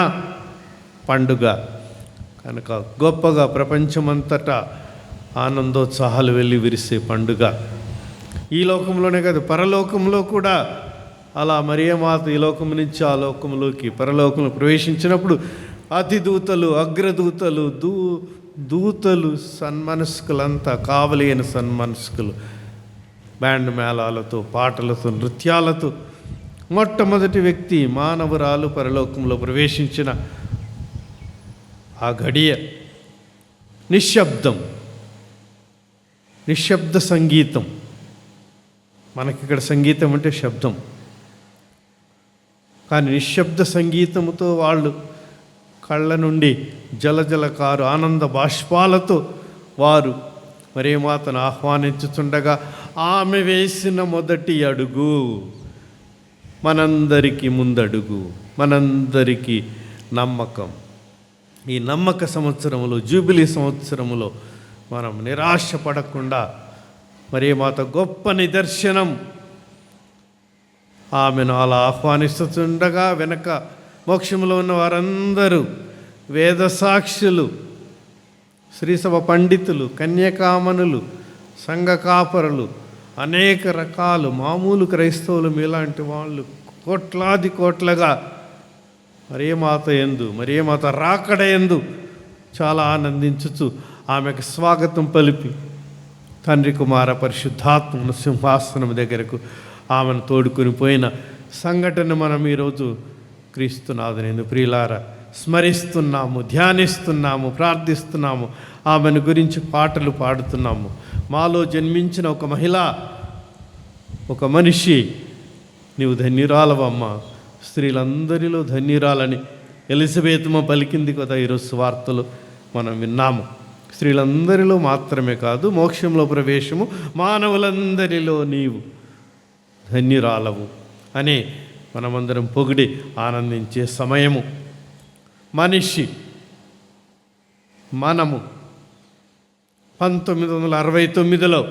పండుగ. కనుక గొప్పగా ప్రపంచమంతటా ఆనందోత్సాహాలు వెళ్ళి విరిసే పండుగ. ఈ లోకంలోనే కాదు, పరలోకంలో కూడా అలా మరియమాత ఈ లోకం నుంచి ఆ లోకంలోకి పరలోకంలో ప్రవేశించినప్పుడు అతిదూతలు, అగ్రదూతలు, దూతలు, సన్మనస్కులంతా, కావలి అయిన సన్మనస్కులు బ్యాండ్ మేళాలతో, పాటలతో, నృత్యాలతో మొట్టమొదటి వ్యక్తి మానవురాలు పరలోకంలో ప్రవేశించిన ఆ గడియ నిశ్శబ్ద సంగీతం. మనకిక్కడ సంగీతం అంటే శబ్దం, కానీ నిశ్శబ్ద సంగీతముతో వాళ్ళు కళ్ళ నుండి జలజల కారు ఆనంద బాష్పాలతో వారు మరియమాతను ఆహ్వానించుతుండగా ఆమె వేసిన మొదటి అడుగు మనందరికీ ముందడుగు, మనందరికీ నమ్మకం. ఈ నమ్మక సంవత్సరములో, జూబిలీ సంవత్సరములో మనం నిరాశ పడకుండా మరియమాత గొప్ప నిదర్శనం. ఆమెను అలా ఆహ్వానిస్తుండగా వెనక మోక్షంలో ఉన్న వారందరూ వేద సాక్షులు, శ్రీసభ పండితులు, కన్యకామనులు, సంఘ కాపరులు, అనేక రకాలు మామూలు క్రైస్తవులు మీలాంటి వాళ్ళు కోట్లాది కోట్లగా మరియమాత రాకడ యందు చాలా ఆనందించుచు ఆమెకు స్వాగతం పలిపి తండ్రి కుమార పరిశుద్ధాత్మను సింహాసనం దగ్గరకు ఆమెను తోడుకొని పోయిన సంఘటన మనం ఈరోజు క్రీస్తునాథుని ప్రియులారా స్మరిస్తున్నాము, ధ్యానిస్తున్నాము, ప్రార్థిస్తున్నాము, ఆమెను గురించి పాటలు పాడుతున్నాము. మాలో జన్మించిన ఒక మహిళ, ఒక మనిషి, నీవు ధన్యురాలవమ్మ, స్త్రీలందరిలో ధన్యురాలని ఎలిజబెతమ్మ పలికింది కదా. ఈరోజు వార్తలు మనం విన్నాము. స్త్రీలందరిలో మాత్రమే కాదు, మోక్షంలో ప్రవేశము మానవులందరిలో నీవు ధన్యురాలవు అని మనమందరం పొగిడి ఆనందించే సమయము. మనము 1969లో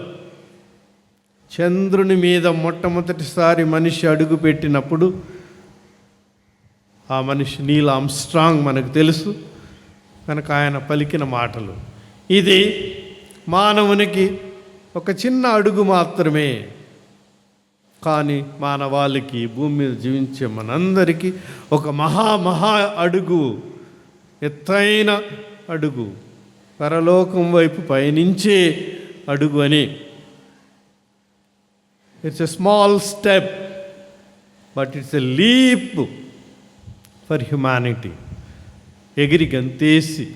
చంద్రుని మీద మొట్టమొదటిసారి మనిషి అడుగుపెట్టినప్పుడు ఆ మనిషి నీల్ ఆర్మ్స్ట్రాంగ్ మనకు తెలుసు. కనుక ఆయన పలికిన మాటలు, ఇది మానవునికి ఒక చిన్న అడుగు మాత్రమే, కానీ మానవాళికి, భూమి మీద జీవించే మనందరికీ ఒక మహా అడుగు, ఎత్తైన అడుగు, పరలోకం వైపు పయనించే అడుగు అని. It's a small step but it's a leap for humanity. ఎగిరి గంతేసి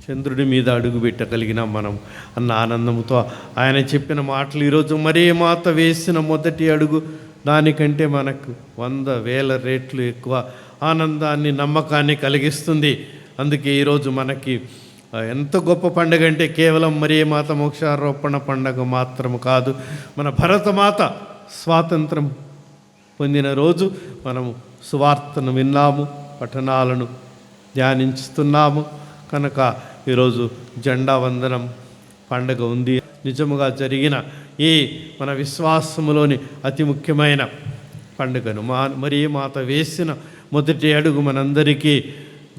చంద్రుడి మీద అడుగు పెట్టగలిగిన మనం అన్న ఆనందంతో ఆయన చెప్పిన మాటలు ఈరోజు మరియమాత వేసిన మొదటి అడుగు దానికంటే మనకు 100,000 రెట్లు ఎక్కువ ఆనందాన్ని, నమ్మకాన్ని కలిగిస్తుంది. అందుకే ఈరోజు మనకి ఎంత గొప్ప పండుగ అంటే కేవలం మరియమాత మోక్షారోపణ పండుగ మాత్రము కాదు, మన భరతమాత స్వాతంత్రం పొందిన రోజు. మనము సువార్తను విన్నాము, పఠనాలను ధ్యానించుతున్నాము. కనుక ఈరోజు జెండా వందనం పండుగ ఉంది. నిజముగా జరిగిన ఈ మన విశ్వాసములోని అతి ముఖ్యమైన పండుగను మరియమాత వేసిన మొదటి అడుగు మనందరికీ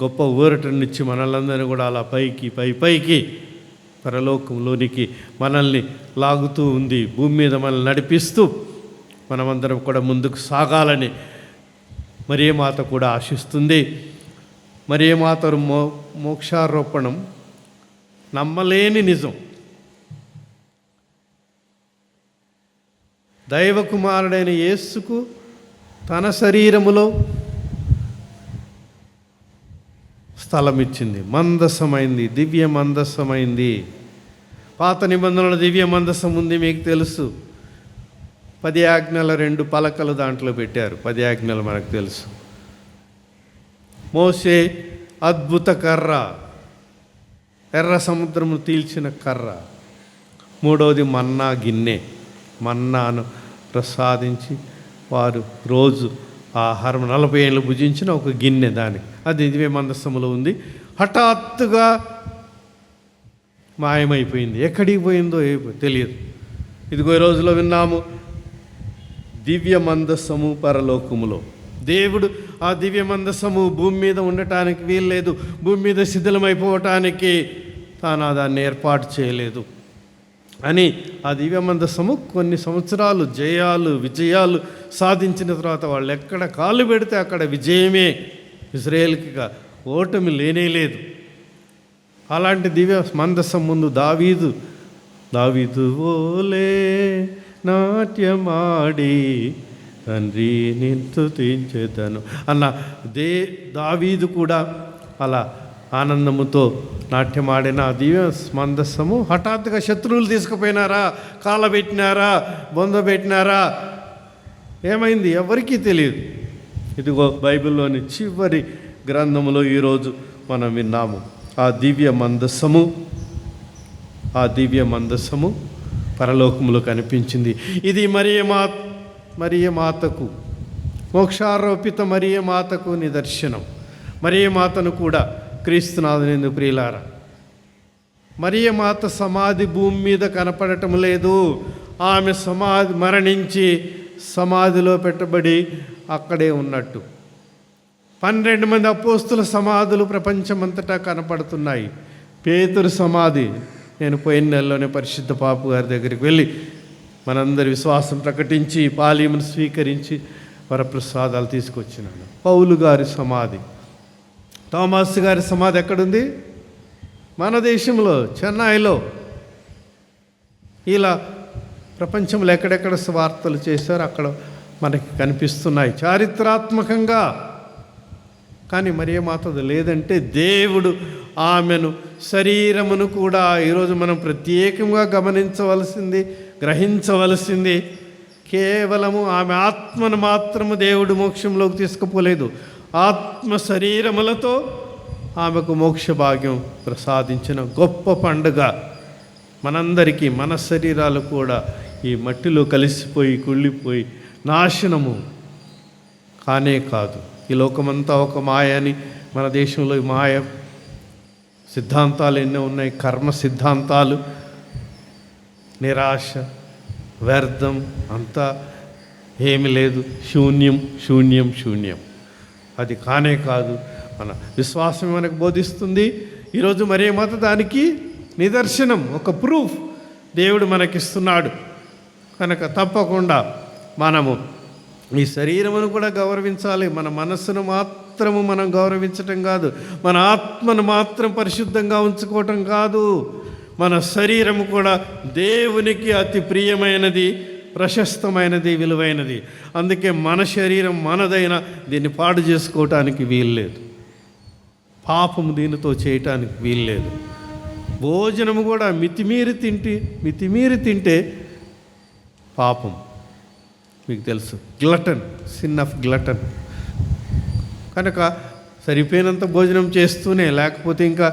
గొప్ప ఊరటనిచ్చి మనలందరినీ కూడా అలా పైకి పరలోకంలోనికి మనల్ని లాగుతూ ఉంది. భూమి మీద మనల్ని నడిపిస్తూ మనమందరం కూడా ముందుకు సాగాలని మరియమాత కూడా ఆశిస్తుంది. మరియమాత మోక్షారోపణం నమ్మలేని నిజం. దైవకుమారుడైన యేసుకు తన శరీరములో స్థలం ఇచ్చింది. మందసమైంది, దివ్య మందసమైంది. పాత నిబంధనల దివ్య మందసం ఉంది, మీకు తెలుసు. 10 ఆజ్ఞల 2 పలకలు దాంట్లో పెట్టారు. 10 ఆజ్ఞలు మనకు తెలుసు. మోసే అద్భుత కర్ర, ఎర్ర సముద్రము తీల్చిన కర్ర. 3వది మన్నా గిన్నె, మన్నాను ప్రసాదించి వారు రోజు ఆహారం 40 ఏళ్ళు భుజించిన ఒక గిన్నె, దానికి అది దివ్య మందసములో ఉంది. హఠాత్తుగా మాయమైపోయింది. ఎక్కడికి పోయిందో తెలియదు. ఇదిగో ఈ రోజులో విన్నాము, దివ్య మందస్సము పరలోకములో. దేవుడు ఆ దివ్య మందస్సము భూమి మీద ఉండటానికి వీల్లేదు, భూమి మీద శిథిలమైపోవటానికి తాను దాన్ని ఏర్పాటు చేయలేదు అని ఆ దివ్య మందస్సము కొన్ని సంవత్సరాలు జయాలు విజయాలు సాధించిన తర్వాత వాళ్ళు ఎక్కడ కాళ్ళు పెడితే అక్కడ విజయమే. ఇజ్రాయేల్కి ఓటమి లేనే లేదు. అలాంటి దివ్య మందస్సం ముందు దావీదు ఓలే నాట్యమాడి తండ్రి నిన్ను స్తుతించెదను అన్న దావీదు కూడా అలా ఆనందముతో నాట్యమాడిన దివ్య మందస్సము హఠాత్తుగా శత్రువులు తీసుకుపోయినారా, కాలబెట్టినారా, బొందబెట్టినారా, ఏమైంది ఎవరికీ తెలియదు. ఇదిగో బైబిల్లోని చివరి గ్రంథములో ఈరోజు మనం విన్నాము, ఆ దివ్య మందస్సము పరలోకములో కనిపించింది. ఇది మరియ మాతకు, మోక్షారోపిత మరియ మాతకు నిదర్శనం. మరియ మాతను కూడా క్రీస్తునాథుని ప్రియులారా, మరియ మాత సమాధి భూమి మీద కనపడటం లేదు. ఆమె మరణించి సమాధిలో పెట్టబడి అక్కడే ఉన్నట్టు. 12 మంది అపోస్తుల సమాధులు ప్రపంచమంతటా కనపడుతున్నాయి. పేతురు సమాధి నేను పోయిన నెలలోనే పరిశుద్ధ పాపు గారి దగ్గరికి వెళ్ళి మనందరి విశ్వాసం ప్రకటించి పాలీమును స్వీకరించి వరప్రసాదాలు తీసుకొచ్చినాను. పౌలు గారి సమాధి, థామస్ గారి సమాధి ఎక్కడుంది? మన దేశంలో చెన్నైలో. ఇలా ప్రపంచంలో ఎక్కడెక్కడ వార్తలు చేశారో అక్కడ మనకి కనిపిస్తున్నాయి చారిత్రాత్మకంగా. కానీ మరియ మాతది లేదంటే దేవుడు ఆమెను శరీరమును కూడా ఈరోజు మనం ప్రత్యేకంగా గమనించవలసింది, గ్రహించవలసింది, కేవలము ఆమె ఆత్మను మాత్రము దేవుడు మోక్షంలోకి తీసుకుపోలేదు. ఆత్మ శరీరములతో ఆమెకు మోక్ష భాగ్యం ప్రసాదించిన గొప్ప పండుగ. మనందరికీ మన శరీరాలు కూడా ఈ మట్టిలో కలిసిపోయి కుళ్ళిపోయి నాశనము కానే కాదు. ఈ లోకమంతా ఒక మాయ అని మన దేశంలో ఈ మాయ సిద్ధాంతాలు ఎన్నో ఉన్నాయి. కర్మ సిద్ధాంతాలు, నిరాశ, వ్యర్థం, అంతా ఏమి లేదు, శూన్యం. అది కానే కాదు. మన విశ్వాసం మనకు బోధిస్తుంది. ఈరోజు మరియ మాత దానికి నిదర్శనం, ఒక ప్రూఫ్ దేవుడు మనకిస్తున్నాడు. కనుక తప్పకుండా మనము ఈ శరీరమును కూడా గౌరవించాలి. మన మనస్సును మాత్రము మనం గౌరవించటం కాదు, మన ఆత్మను మాత్రం పరిశుద్ధంగా ఉంచుకోవటం కాదు, మన శరీరము కూడా దేవునికి అతి ప్రియమైనది, ప్రశస్తమైనది, విలువైనది. అందుకే మన శరీరం మనదైన దీన్ని పాడు చేసుకోవటానికి వీల్లేదు, పాపము దీనితో చేయటానికి వీల్లేదు. భోజనము కూడా మితిమీరి తింటే పాపం. మీకు తెలుసు, గ్లటన్, సిన్ ఆఫ్ గ్లటన్. కనుక సరిపోయినంత భోజనం చేస్తూనే, లేకపోతే ఇంకా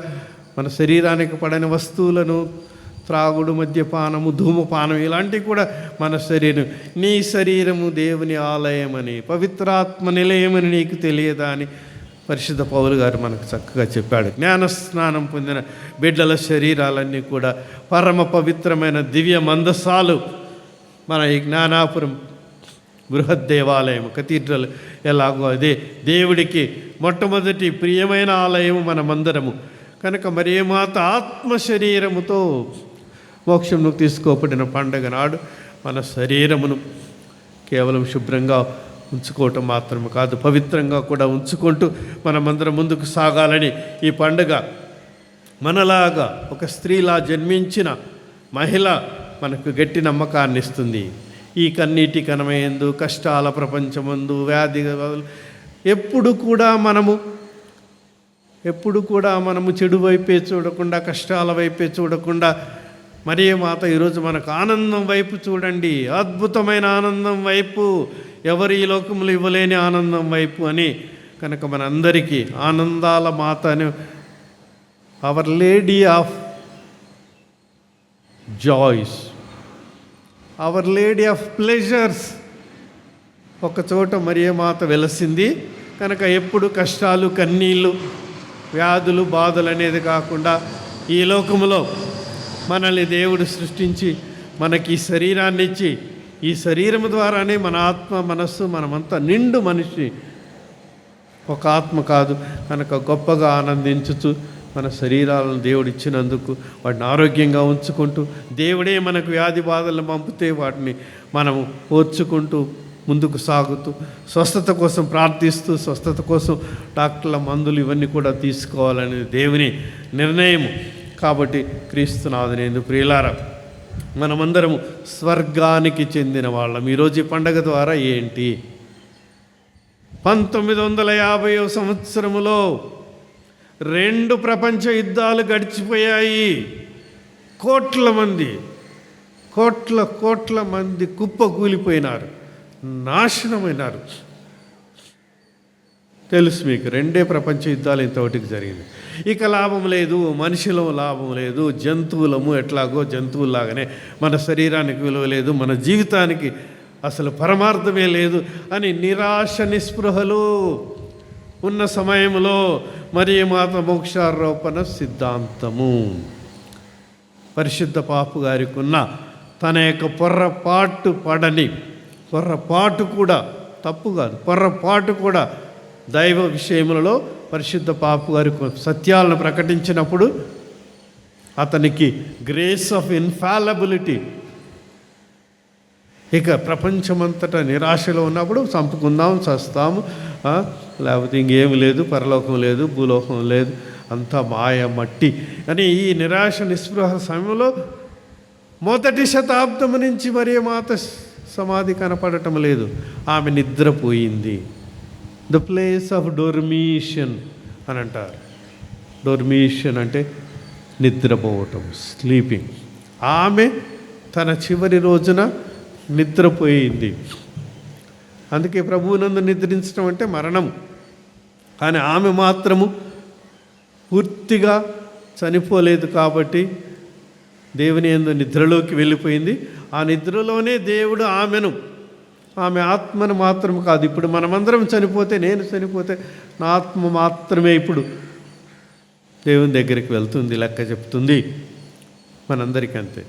మన శరీరానికి పడని వస్తువులను త్రాగుడు, మద్యపానము, ధూమపానం ఇలాంటివి కూడా మన శరీరం. నీ శరీరము దేవుని ఆలయమని, పవిత్రాత్మ నిలయమని నీకు తెలియదా అని పరిశుద్ధ పౌలు గారు మనకు చక్కగా చెప్పాడు. జ్ఞానస్నానం పొందిన బిడ్డల శరీరాలన్నీ కూడా పరమ పవిత్రమైన దివ్య మందసాలు. మన ఈ జ్ఞానాపురం బృహత్ దేవాలయం, కథీడ్రల్ ఎలాగో అదే దేవుడికి మొట్టమొదటి ప్రియమైన ఆలయము మనమందరము. కనుక మరియ మాత ఆత్మ శరీరముతో మోక్షమును తీసుకోబడిన పండగ నాడు మన శరీరమును కేవలం శుభ్రంగా ఉంచుకోవటం మాత్రమే కాదు, పవిత్రంగా కూడా ఉంచుకుంటూ మనమందరం ముందుకు సాగాలని ఈ పండుగ మనలాగా ఒక స్త్రీలా జన్మించిన మహిళ మనకు గట్టి నమ్మకాన్ని ఇస్తుంది. ఈ కన్నీటి కనమయందు, కష్టాల ప్రపంచమందు, వ్యాధి ఎప్పుడు కూడా మనము చెడు వైపే చూడకుండా, కష్టాల వైపే చూడకుండా మరియ మాత ఈరోజు మనకు ఆనందం వైపు చూడండి, అద్భుతమైన ఆనందం వైపు, ఎవరు ఈ లోకములు ఇవ్వలేని ఆనందం వైపు అని. కనుక మనందరికీ ఆనందాల మాత అని, our lady of joys, our lady of pleasures ఒక చోట మరియ మాత వెలసింది. కనుక ఎప్పుడు కష్టాలు, కన్నీళ్ళు, వ్యాధులు బాధలు అనేది కాకుండా ఈ లోకములో మనల్ని దేవుడు సృష్టించి మనకి ఈ శరీరాన్ని ఇచ్చి ఈ శరీరం ద్వారానే మన ఆత్మ మనస్సు మనమంతా నిండు మనిషి ఒక ఆత్మ కాదు కనుక గొప్పగా ఆనందించుతూ మన శరీరాలను దేవుడు ఇచ్చినందుకు వాటిని ఆరోగ్యంగా ఉంచుకుంటూ దేవుడే మనకు వ్యాధి బాధలను పంపితే వాటిని మనము ఓర్చుకుంటూ ముందుకు సాగుతూ స్వస్థత కోసం ప్రార్థిస్తూ స్వస్థత కోసం డాక్టర్ల మందులు ఇవన్నీ కూడా తీసుకోవాలనేది దేవుని నిర్ణయం. కాబట్టి క్రీస్తునాథునేందు ప్రియులారా, మనమందరము స్వర్గానికి చెందిన వాళ్ళం. ఈరోజు ఈ పండగ ద్వారా ఏంటి, 1950 సంవత్సరములో 2 ప్రపంచ యుద్ధాలు గడిచిపోయాయి. కోట్ల మంది కుప్పకూలిపోయినారు, నాశనమైనారు. తెలుసు మీకు, 2 ప్రపంచ యుద్ధాలు ఇంతవరకు జరిగింది. ఇక లాభం లేదు, మనిషిలో లాభం లేదు, జంతువులము ఎట్లాగో జంతువులాగానే మన శరీరానికి విలువ లేదు, మన జీవితానికి అసలు పరమార్థమే లేదు అని నిరాశ నిస్పృహలు ఉన్న సమయంలో మరియమాత మోక్షారోపణ సిద్ధాంతము పరిశుద్ధ పాపు గారికి ఉన్న తన యొక్క పొర్రపాటు కూడా తప్పు కాదు, పొర్రపాటు కూడా దైవ విషయములలో పరిశుద్ధ పాపు గారి సత్యాలను ప్రకటించినప్పుడు అతనికి గ్రేస్ ఆఫ్ ఇన్ఫాలబిలిటీ. ఇక ప్రపంచమంతటా నిరాశలో ఉన్నప్పుడు చంపుకుందాం, చస్తాము, లేకపోతే ఇంకేమి లేదు, పరలోకం లేదు, భూలోకం లేదు, అంతా మాయ మట్టి అని ఈ నిరాశ నిస్పృహ సమయంలో 1వ శతాబ్దం నుంచి మరియమాత సమాధి కనపడటం లేదు, ఆమె నిద్రపోయింది. ద ప్లేస్ ఆఫ్ డోర్మిషన్ అని అంటారు. డోర్మిషన్ అంటే నిద్రపోవటం, స్లీపింగ్. ఆమె తన చివరి రోజున నిద్రపోయింది. అందుకే ప్రభువునందు నిద్రించడం అంటే మరణం. కానీ ఆమె మాత్రము పూర్తిగా చనిపోలేదు కాబట్టి దేవుని యందు నిద్రలోకి వెళ్ళిపోయింది. ఆ నిద్రలోనే దేవుడు ఆమె ఆత్మను మాత్రం కాదు, ఇప్పుడు మనమందరం చనిపోతే, నేను చనిపోతే నా ఆత్మ మాత్రమే ఇప్పుడు దేవుని దగ్గరికి వెళ్తుంది, లెక్క చెప్తుంది. మనందరికీ అంతే,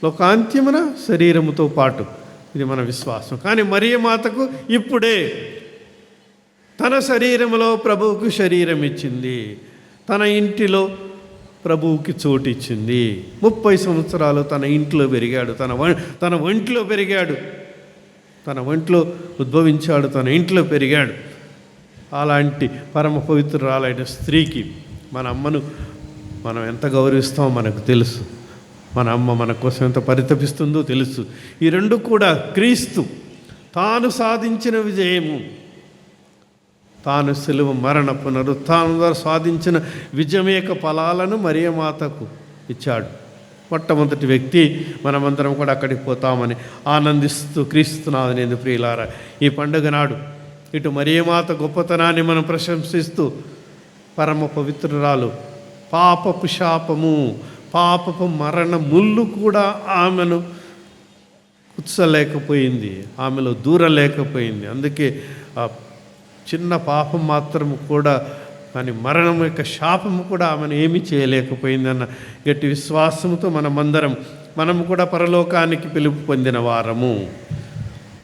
లోకాంత్యమున శరీరముతో పాటు. ఇది మన విశ్వాసం. కానీ మరియమాతకు ఇప్పుడే తన శరీరములో ప్రభువుకు శరీరం ఇచ్చింది, తన ఇంటిలో ప్రభువుకి చోటు ఇచ్చింది. 30 సంవత్సరాలు తన ఇంట్లో పెరిగాడు, తన ఒంట్లో పెరిగాడు, తన ఒంట్లో ఉద్భవించాడు, తన ఇంట్లో పెరిగాడు. అలాంటి పరమ పవిత్రురాలైన స్త్రీకి మన అమ్మను మనం ఎంత గౌరవిస్తామో మనకు తెలుసు. మన అమ్మ మన కోసం ఎంత పరితపిస్తుందో తెలుసు. ఈ 2 కూడా క్రీస్తు తాను సాధించిన విజయము, తాను సిలువ మరణ పునరుత్థానం ద్వారా సాధించిన విజయమేక ఫలాలను మరియమాతకు ఇచ్చాడు. మొట్టమొదటి వ్యక్తి మనమందరం కూడా అక్కడికి పోతామని ఆనందిస్తూ క్రీస్తునాథునేందు ప్రియులారా, ఈ పండుగ నాడు ఇటు మరియమాత గొప్పతనాన్ని మనం ప్రశంసిస్తూ పరమ పవిత్రురాలు పాపపు శాపము, పాపపు మరణ ముళ్ళు కూడా ఆమెను కుచ్చలేకపోయింది, ఆమెలో దూరలేకపోయింది. అందుకే ఆ చిన్న పాపం మాత్రం కూడా, కానీ మరణం యొక్క శాపము కూడా ఆమెను ఏమీ చేయలేకపోయిందన్న గట్టి విశ్వాసంతో మనము కూడా పరలోకానికి పిలుపు పొందిన వారము.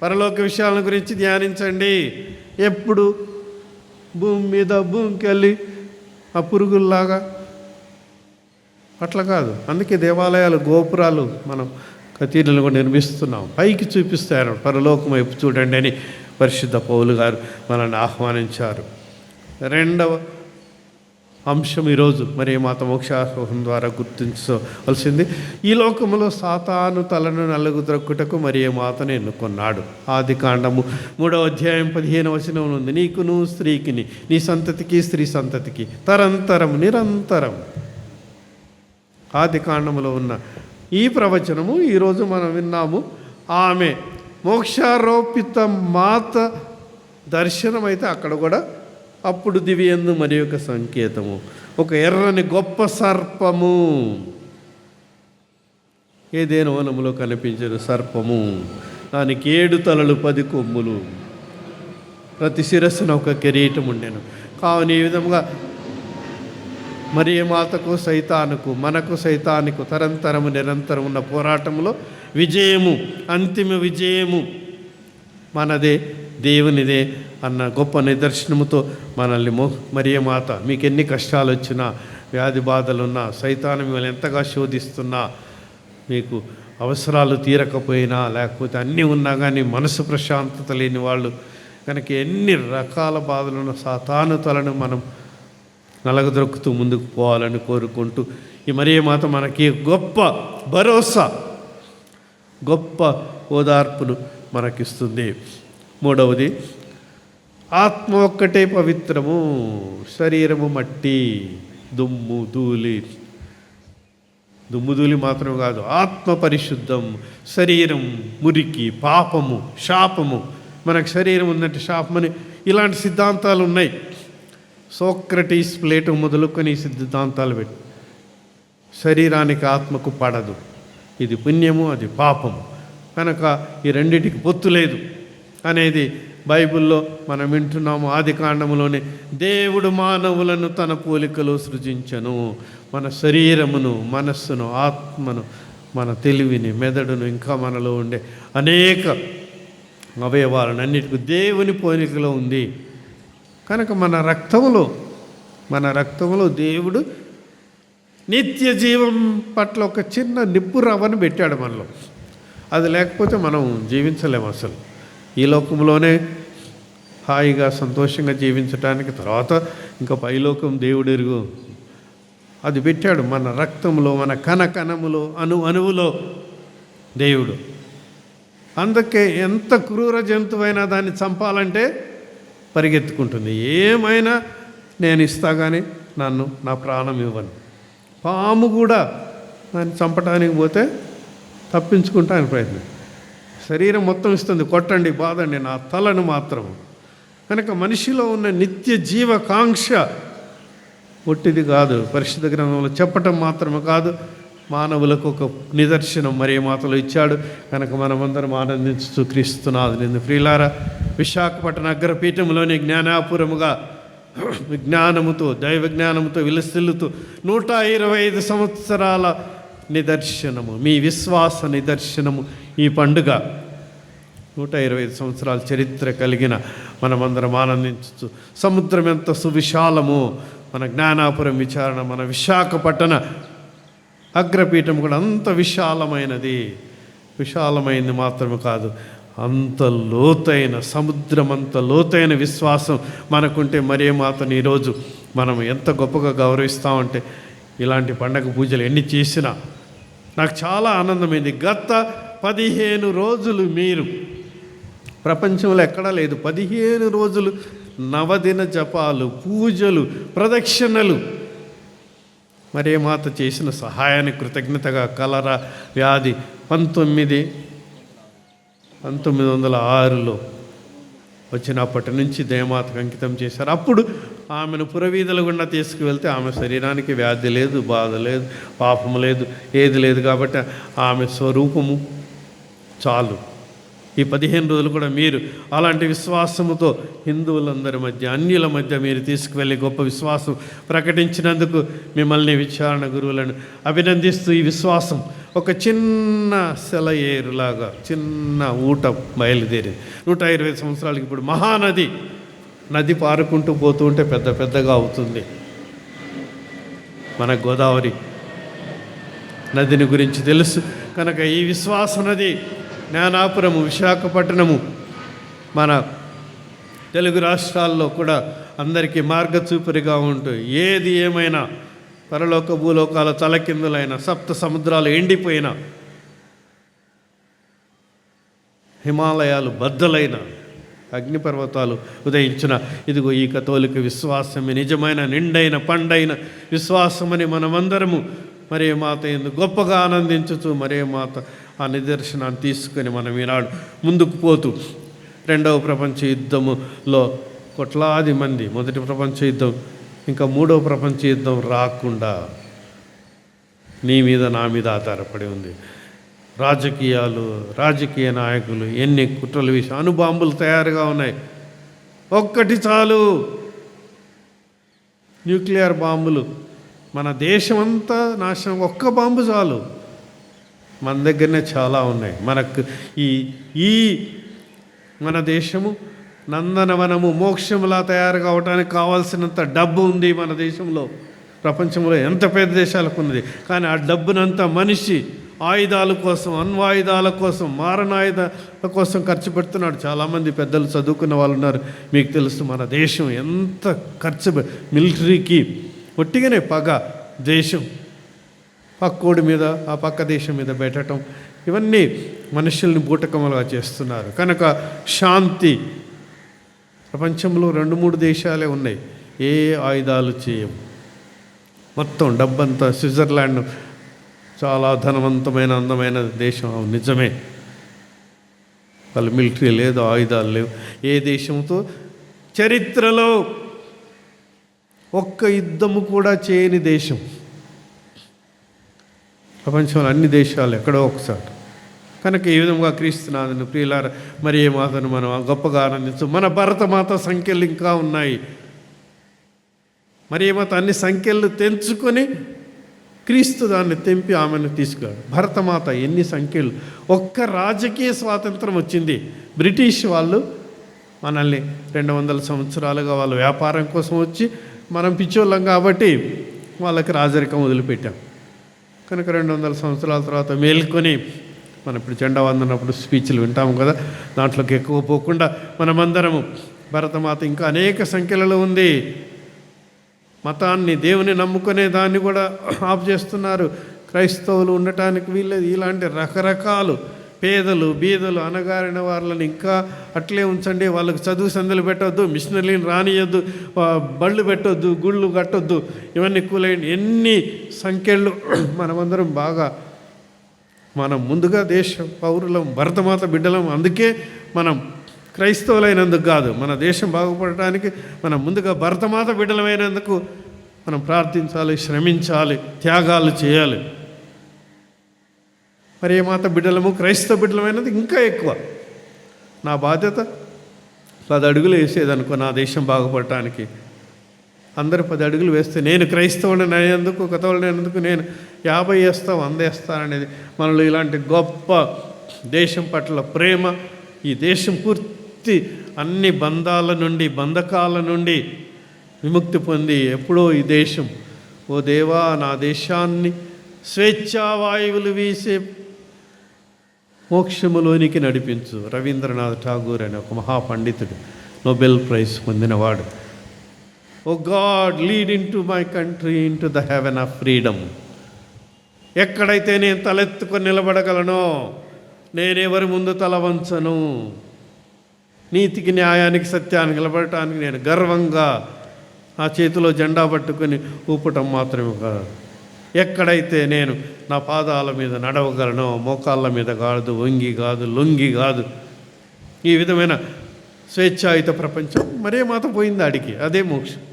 పరలోక విషయాల గురించి ధ్యానించండి. ఎప్పుడు భూమికి వెళ్ళి ఆ పురుగుల్లాగా అట్లా కాదు. అందుకే దేవాలయాలు, గోపురాలు మనం కతీడ్రలు కూడా నిర్మిస్తున్నాం, పైకి చూపిస్తారు, పరలోకం వైపు చూడండి అని పరిశుద్ధ పౌలు గారు మనల్ని ఆహ్వానించారు. 2వ అంశం ఈరోజు మరియమాత మోక్షారోహం ద్వారా గుర్తించవలసింది. ఈ లోకంలో సాతాను తలను నలుగుద్రొక్కుటకు మరియమాతను ఎన్నుకున్నాడు. ఆదికాండము 3వ అధ్యాయం 15వ వచనం ఉంది, నీకును స్త్రీకిని, నీ సంతతికి స్త్రీ సంతతికి తరంతరం నిరంతరం. ఆదికాండములో ఉన్న ఈ ప్రవచనము ఈరోజు మనం విన్నాము. ఆమె మోక్షారోపిత మాత దర్శనం అయితే అక్కడ కూడా అప్పుడు దివ్యందు మరి ఒక సంకేతము, ఒక ఎర్రని గొప్ప సర్పము, ఏదేను వనములో కనిపించిన సర్పము, దానికి 7 తలలు 10 కొమ్ములు, ప్రతి శిరస్సున ఒక కిరీటం ఉండెను. కావున ఈ విధంగా మరియ మాతకు సైతానుకు, మనకు సైతానికి తరంతరము నిరంతరం ఉన్న పోరాటంలో విజయము, అంతిమ విజయము మనదే, దేవునిదే అన్న గొప్ప నిదర్శనముతో మనల్ని మరియ మాత, మీకు ఎన్ని కష్టాలు వచ్చినా, వ్యాధి బాధలున్నా, సైతాను మిమ్మల్ని ఎంతగా శోధిస్తున్నా, మీకు అవసరాలు తీరకపోయినా, లేకపోతే అన్నీ ఉన్నా కానీ మనసు ప్రశాంతత లేని వాళ్ళు కనుక ఎన్ని రకాల బాధలున్న సాతాను తలను మనం నలగదొక్కుతూ ముందుకు పోవాలని కోరుకుంటూ, ఈ మరియ మాత మనకి గొప్ప భరోసా, గొప్ప ఓదార్పును మనకిస్తుంది. మూడవది, ఆత్మ ఒక్కటే పవిత్రము, శరీరము మట్టి, దుమ్ము ధూళి మాత్రం కాదు, ఆత్మ పరిశుద్ధం, శరీరం మురికి, పాపము, శాపము. మనకు శరీరం ఉందంటే శాపమని ఇలాంటి సిద్ధాంతాలు ఉన్నాయి. సోక్రటీస్, ప్లేటో మొదలుకొని ఈ సిద్ధాంతాలు పెట్టి శరీరానికి ఆత్మకు పడదు, ఇది పుణ్యము, అది పాపము, కనుక ఈ రెండిటికి పొత్తు లేదు అనేది బైబిల్లో మనం వింటున్నాము. ఆది కాండములోనే దేవుడు మానవులను తన పోలికలో సృజించను. మన శరీరమును, మనస్సును, ఆత్మను, మన తెలివిని, మెదడును, ఇంకా మనలో ఉండే అనేక అవయవాలను అన్నిటికీ దేవుని పోలికలో ఉంది. కనుక మన రక్తంలో దేవుడు నిత్య జీవం పట్ల ఒక చిన్న నిప్పు రవ్వను పెట్టాడు మనలో. అది లేకపోతే మనం జీవించలేము అసలు. ఈ లోకంలోనే హాయిగా సంతోషంగా జీవించడానికి, తర్వాత ఇంకా పైలోకం దేవుడు ఎరుగు, అది పెట్టాడు మన రక్తంలో, మన కణకణములో, అణువులో దేవుడు. అందుకే ఎంత క్రూర జంతువైనా దాన్ని చంపాలంటే పరిగెత్తుకుంటుంది. ఏమైనా నేను ఇస్తా కానీ నా ప్రాణం ఇవ్వను. పాము కూడా దాన్ని చంపడానికి పోతే తప్పించుకుంటానికి ప్రయత్నం, శరీరం మొత్తం ఇస్తుంది, కొట్టండి, బాదండి, నా తలను మాత్రం. కనుక మనిషిలో ఉన్న నిత్య జీవకాంక్ష ఒట్టిది కాదు, పరిశుద్ధ గ్రంథంలో చెప్పటం మాత్రమే కాదు, మానవులకు ఒక నిదర్శనం మరియ మాతలో ఇచ్చాడు. కనుక మనమందరం ఆనందించుతూ క్రీస్తునాథుని ప్రియులారా, విశాఖపట్నం అగ్రపీఠంలోని జ్ఞానాపురముగా విజ్ఞానముతో, దైవ జ్ఞానముతో విలసిల్లుతూ 125 సంవత్సరాల నిదర్శనము, మీ విశ్వాస నిదర్శనము ఈ పండుగ. 125 సంవత్సరాల చరిత్ర కలిగిన మనమందరం ఆనందించు. సముద్రం ఎంత సువిశాలమో మన జ్ఞానాపురం విచారణ, మన విశాఖపట్టణ అగ్రపీఠం కూడా అంత విశాలమైనది మాత్రమే కాదు, అంత లోతైన సముద్రం, అంత లోతైన విశ్వాసం మనకుంటే మరియ మాతని ఈరోజు మనం ఎంత గొప్పగా గౌరవిస్తామంటే, ఇలాంటి పండగ పూజలు ఎన్ని చేసినా నాకు చాలా ఆనందమైంది. గత 15 రోజులు మీరు ప్రపంచంలో ఎక్కడా లేదు, 15 రోజులు నవదిన జపాలు, పూజలు, ప్రదక్షిణలు, మరియ మాత చేసిన సహాయానికి కృతజ్ఞతగా కలరా వ్యాధి 1906లో వచ్చినప్పటి నుంచి దేవమాతకు అంకితం చేశారు. అప్పుడు ఆమెను పురవీధుల గుండా తీసుకువెళ్తే ఆమె శరీరానికి వ్యాధి లేదు, బాధ లేదు, పాపము లేదు, ఏది లేదు. కాబట్టి ఆమె స్వరూపము చాలు. ఈ 15 రోజులు కూడా మీరు అలాంటి విశ్వాసముతో హిందువులందరి మధ్య, అన్యుల మధ్య మీరు తీసుకువెళ్ళి గొప్ప విశ్వాసం ప్రకటించినందుకు మిమ్మల్ని విచారణ గురువులను అభినందిస్తూ, ఈ విశ్వాసం ఒక చిన్న సెలయేరులాగా చిన్న ఊట బయలుదేరింది. 120 సంవత్సరాలకి ఇప్పుడు నది పారుకుంటూ పోతూ ఉంటే పెద్దగా అవుతుంది. మన గోదావరి నదిని గురించి తెలుసు కనుక ఈ విశ్వాస నది జ్ఞానాపురము, విశాఖపట్నము, మన తెలుగు రాష్ట్రాల్లో కూడా అందరికీ మార్గచూపురిగా ఉంటూ, ఏది ఏమైనా పరలోక భూలోకాల తలకిందులైన, సప్త సముద్రాలు ఎండిపోయిన, హిమాలయాలు బద్దలైన, అగ్నిపర్వతాలు ఉదయించిన, ఇదిగో ఈ కథోలిక విశ్వాసమే నిజమైన నిండైన పండైన విశ్వాసమని మనమందరము మరియ మాత ఎందుకు గొప్పగా ఆనందించుతూ, మరియ మాత ఆ నిదర్శనాన్ని తీసుకొని మనం ఈనాడు ముందుకు పోతూ, 2వ ప్రపంచ యుద్ధములో కోట్లాది మంది, మొదటి ప్రపంచ యుద్ధం ఇంకా 3వ ప్రపంచ యుద్ధం రాకుండా నీ మీద నా మీద ఆధారపడి ఉంది. రాజకీయ నాయకులు ఎన్ని కుట్రలు వేసి అణుబాంబులు తయారుగా ఉన్నాయి. ఒక్కటి చాలు, న్యూక్లియర్ బాంబులు మన దేశం అంతా నాశనం, ఒక్క బాంబు చాలు. మన దగ్గరనే చాలా ఉన్నాయి. మనకు ఈ మన దేశము నందనవనము మోక్షములా తయారు కావడానికి కావాల్సినంత డబ్బు ఉంది మన దేశంలో. ప్రపంచంలో ఎంత పెద్ద దేశాలకు ఉన్నది, కానీ ఆ డబ్బునంతా మనిషి ఆయుధాల కోసం, అణ్వాయుధాల కోసం, మారణాయుధాల కోసం ఖర్చు పెడుతున్నాడు. చాలామంది పెద్దలు చదువుకున్న వాళ్ళు ఉన్నారు, మీకు తెలుసు. మన దేశం ఎంత ఖర్చు, మిలిటరీకి ఒట్టిగానే పగ, దేశం పక్కోడి మీద, ఆ పక్క దేశం మీద పెట్టడం, ఇవన్నీ మనుషుల్ని బూటకములుగా చేస్తున్నారు. కనుక శాంతి, ప్రపంచంలో 2-3 దేశాలే ఉన్నాయి ఏ ఆయుధాలు చేయవు. మొత్తం డబ్బంతా, స్విట్జర్లాండ్ చాలా ధనవంతమైన అందమైన దేశం, నిజమే. వాళ్ళు మిలిటరీ లేదు, ఆయుధాలు లేవు. ఏ దేశంతో చరిత్రలో ఒక్క యుద్ధము కూడా చేయని దేశం ప్రపంచంలో, అన్ని దేశాలు ఎక్కడో ఒకసారి. కనుక ఈ విధంగా క్రీస్తునాథుని ప్రియులార మరియ మాతను మనం గొప్పగా ఆనందించు. మన భరతమాత సంఖ్యలు ఇంకా ఉన్నాయి. మరియ మాత అన్ని సంఖ్యలు తెంచుకొని క్రీస్తు దాన్ని తెంపి ఆమెను తీసుకురాడు. భరతమాత ఎన్ని సంఖ్యలు. ఒక్క రాజకీయ స్వాతంత్రం వచ్చింది. బ్రిటిష్ వాళ్ళు మనల్ని 200 సంవత్సరాలుగా వాళ్ళ వ్యాపారం కోసం వచ్చి, మనం పిచ్చోళ్ళం కాబట్టి వాళ్ళకి రాజరికం వదిలిపెట్టాం. కనుక 200 సంవత్సరాల తర్వాత మేల్కొని, మనం ఇప్పుడు జెండా వందనప్పుడు స్పీచ్లు వింటాము కదా, దాంట్లోకి ఎక్కువ పోకుండా మనమందరము, భరతమాత ఇంకా అనేక సంఖ్యలలో ఉంది. మతాన్ని, దేవుని నమ్ముకునే దాన్ని కూడా ఆఫ్ చేస్తున్నారు. క్రైస్తవులు ఉండటానికి వీళ్ళది. ఇలాంటి రకరకాలు పేదలు, బీదలు, అనగారిన వాళ్ళని ఇంకా అట్లే ఉంచండి. వాళ్ళకి చదువు సందులు పెట్టొద్దు, మిషనరీని రానియొద్దు, బళ్ళు పెట్టొద్దు, గుళ్ళు కట్టొద్దు, ఇవన్నీ కూలేయండి. ఎన్ని సంఖ్యలు. మనమందరం బాగా, మనం ముందుగా దేశ పౌరులం, భరతమాత బిడ్డలం. అందుకే మనం క్రైస్తవులైనందుకు కాదు, మన దేశం బాగుపడటానికి మనం ముందుగా భరతమాత బిడ్డలమైనందుకు మనం ప్రార్థించాలి, శ్రమించాలి, త్యాగాలు చేయాలి. మరి ఏ మాత బిడ్డలము, క్రైస్తవ బిడ్డలమైనది ఇంకా ఎక్కువ. నా బాధ్యత 10 అడుగులు వేసేదనుకో నా దేశం బాగుపడటానికి. అందరూ 10 అడుగులు వేస్తే, నేను క్రైస్తవుని అయినందుకు, కథోలిని అయినందుకు నేను 50 వేస్తా, 100 వేస్తాననేది మనలో ఇలాంటి గొప్ప దేశం పట్ల ప్రేమ. ఈ దేశం పూర్తి అన్ని బంధాల నుండి, బంధకాల నుండి విముక్తి పొంది ఎప్పుడో ఈ దేశం, ఓ దేవా నా దేశాన్ని స్వేచ్ఛావాయువులు వీసే మోక్షములోనికి నడిపించు. రవీంద్రనాథ్ ఠాగూర్ అనే ఒక మహాపండితుడు, నోబెల్ ప్రైజ్ పొందినవాడు. O God lead into my country into the heaven of freedom. ఎక్కడైతే నేను తలెత్తుకొని నిలబడగలనో, నేనెవరి ముందు తల వంచను. నీతికి, న్యాయానికి, సత్యానికి నిలబడటానికి నేను గర్వంగా నా చేతిలో జెండా పట్టుకొని ఊపటం మాత్రమే కాదు, ఎక్కడైతే నేను నా పాదాల మీద నడవగలనో, మోకాళ్ళ మీద కాదు, వంగి కాదు, లొంగి కాదు, ఈ విధమైన స్వేచ్ఛాయుత ప్రపంచం మరే మాత పోయింది ఆడికి. అదే మోక్షం.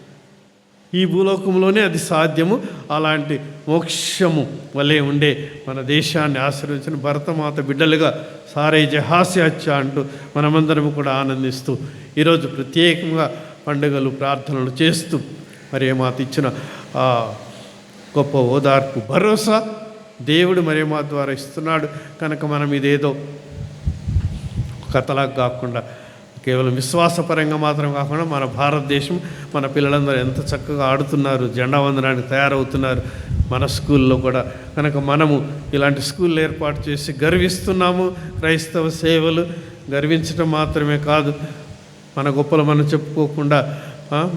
ఈ భూలోకంలోనే అది సాధ్యము. అలాంటి మోక్షము వలె ఉండే మన దేశాన్ని ఆశీర్వదించిన భరతమాత బిడ్డలుగా సారే జహాస్యాచ్చ అంటూ మనమందరం కూడా ఆనందిస్తూ ఈరోజు ప్రత్యేకంగా పండుగలు, ప్రార్థనలు చేస్తూ మరే మాత ఇచ్చిన గొప్ప ఓదార్పు, భరోసా దేవుడు మరే మాత ద్వారా ఇస్తున్నాడు. కనుక మనం ఇదేదో కథలా కాకుండా, కేవలం విశ్వాసపరంగా మాత్రం కాకుండా, మన భారతదేశం, మన పిల్లలందరూ ఎంత చక్కగా ఆడుతున్నారు, జెండా వందనానికి తయారవుతున్నారు మన స్కూల్లో కూడా. కనుక మనము ఇలాంటి స్కూళ్ళు ఏర్పాటు చేసి గర్విస్తున్నాము. క్రైస్తవ సేవలు గర్వించడం మాత్రమే కాదు, మన గొప్పలు మనం చెప్పుకోకుండా,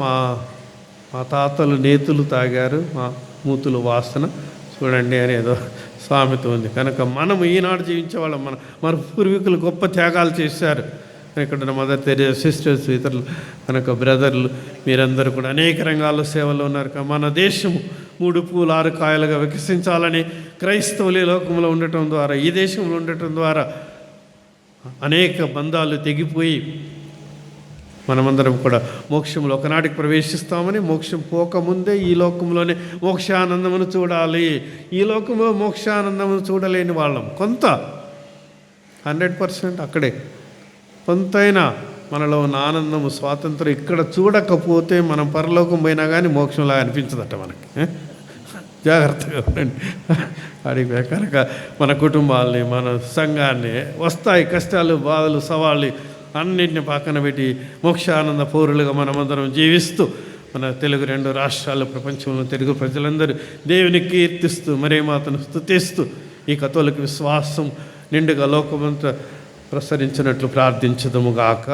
మా తాతలు నేతులు తాగారు, మా మూతులు వాసన చూడండి అనేదో సామెత ఉంది. కనుక మనం ఈనాడు జీవించే వాళ్ళం, మన పూర్వీకులు గొప్ప త్యాగాలు చేశారు. ఇక్కడ మదర్ తెరేసా సిస్టర్స్, ఇతరులు, కనుక బ్రదర్లు, మీరందరూ కూడా అనేక రంగాల్లో సేవలో ఉన్నారు. మన దేశము 3 పూలు 6 కాయలుగా వికసించాలని క్రైస్తవులే లోకంలో ఉండటం ద్వారా, ఈ దేశంలో ఉండటం ద్వారా అనేక బంధాలు తెగిపోయి మనమందరం కూడా మోక్షంలో ఒకనాటికి ప్రవేశిస్తామని, మోక్షం పోకముందే ఈ లోకంలోనే మోక్షానందమును చూడాలి. ఈ లోకంలో మోక్షానందమును చూడలేని వాళ్ళం కొంత, 100% అక్కడే కొంతైనా మనలో ఉన్న ఆనందము, స్వాతంత్రం ఇక్కడ చూడకపోతే మనం పరలోకం పోయినా కానీ మోక్షంలా అనిపించదట మనకి. జాగ్రత్తగా ఉండండి. అడిగి కనుక మన కుటుంబాల్ని, మన సంఘాన్ని వస్తాయి కష్టాలు, బాధలు, సవాళ్ళు అన్నింటిని పక్కన పెట్టి మోక్షానంద పౌరులుగా మనమందరం జీవిస్తూ మన తెలుగు 2 రాష్ట్రాలు, ప్రపంచంలో తెలుగు ప్రజలందరూ దేవుని కీర్తిస్తూ మరే మాతను స్తుతిస్తూ ఈ కథోలిక విశ్వాసం నిండుగా లోకమంతా ప్రసరించినట్లు ప్రార్థించదముగాక.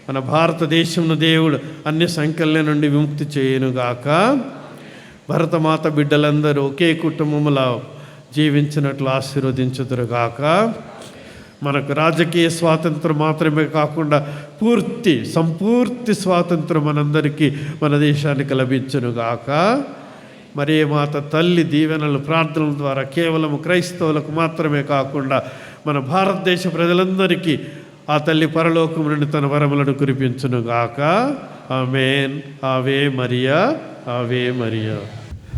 మన భారతదేశంను దేవుడు అన్ని సంఖ్యల నుండి విముక్తి చేయనుగాక. భరతమాత బిడ్డలందరూ ఒకే కుటుంబంలో జీవించినట్లు ఆశీర్వదించుదురుగాక. మనకు రాజకీయ స్వాతంత్రం మాత్రమే కాకుండా సంపూర్తి స్వాతంత్రం మనందరికీ, మన దేశానికి లభించునుగాక. మరే మాత తల్లి దీవెనలు, ప్రార్థనల ద్వారా కేవలం క్రైస్తవులకు మాత్రమే కాకుండా మన భారతదేశ ప్రజలందరికీ ఆ తల్లి పరలోకం నుండి తన వరములను కురిపించునుగాక. ఆమేన్. ఆవే మరియా, ఆవే మరియా.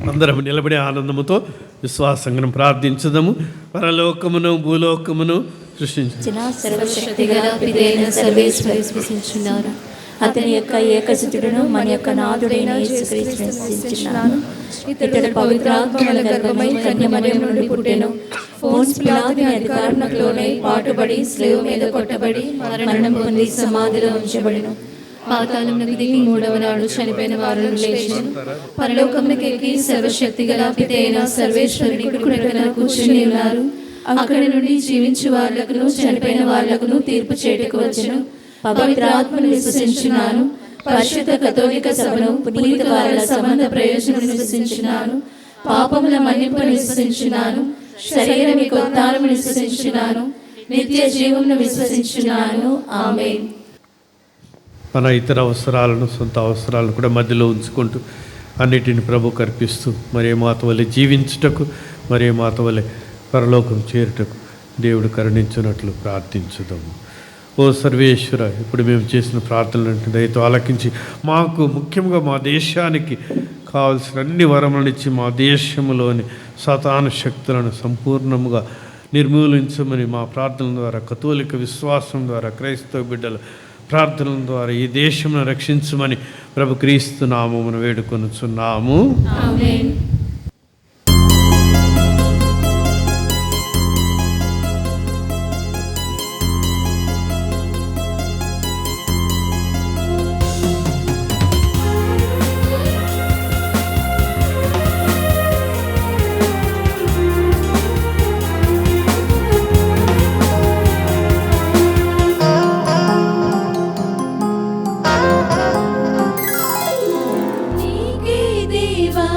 అందరం నిలబడి ఆనందముతో విశ్వాసంగా ప్రార్థించదము. పరలోకమును భూలోకమును సృష్టించిన సర్వశక్తిగల పితైన సర్వేశ్వరుని విశ్వసించున్నాను. అతని యొక్క ఏకసుతుడును మన యొక్క నాథుడైన యేసుక్రీస్తుని విశ్వసించున్నాను. ఇతడు పవిత్రాత్మల గర్భమై కన్యమరియం నుండి పుట్టెను. పోన్స్ పిలాతు అధికారంలోనే పాటుబడి స్లేవ్ మీద కొట్టబడి మరణం పొంది సమాధిలో ఉంచబడెను. పాతాళమునకు దిగి 3వ నాడు చనిపోయిన వారిని లేచెను. పరలోకమునకు ఎక్కి సర్వశక్తిగల పితైన సర్వేశ్వరుని కుడివైపున కూర్చుని ఉన్నారు. అక్కడి నుండి జీవించు వాళ్లకును చనిపోయిన వాళ్లకును తీర్పు చేయుటకు వచ్చెను. పవిత్రాత్మను విశ్వసించున్నాను. పరిశుద్ధ కథోలిక సభను, పునీత వారల సంబంధ ప్రయోజనం విశ్వసించున్నాను. పాపముల మన్నింపును విశ్వసించున్నాను. శరీరం యొక్క ఉత్థానమును విశ్వసించున్నాను. నిత్య జీవమును విశ్వసించున్నాను. ఆమేన్. మన ఇతర అవసరాలను, సొంత అవసరాలను కూడా మధ్యలో ఉంచుకుంటూ అన్నిటిని ప్రభుకు అర్పిస్తూ మరే మాత వలె జీవించుటకు, మరే మాత వలె పరలోకం చేరుటకు దేవుడు కరుణించినట్లు ప్రార్థించుదాము. ఓ సర్వేశ్వర, ఇప్పుడు మేము చేసిన ప్రార్థనలు దయతో ఆలకించి మాకు, ముఖ్యంగా మా దేశానికి కావలసిన అన్ని వరములను ఇచ్చి మా దేశంలోని సాతాను శక్తులను సంపూర్ణముగా నిర్మూలించమని మా ప్రార్థనల ద్వారా, కథోలిక విశ్వాసం ద్వారా, క్రైస్తవ బిడ్డల ప్రార్థనల ద్వారా ఈ దేశంను రక్షించమని ప్రభు క్రీస్తు నామమును వేడుకొనుచున్నాము. ఆమేన్. నీకే దేవా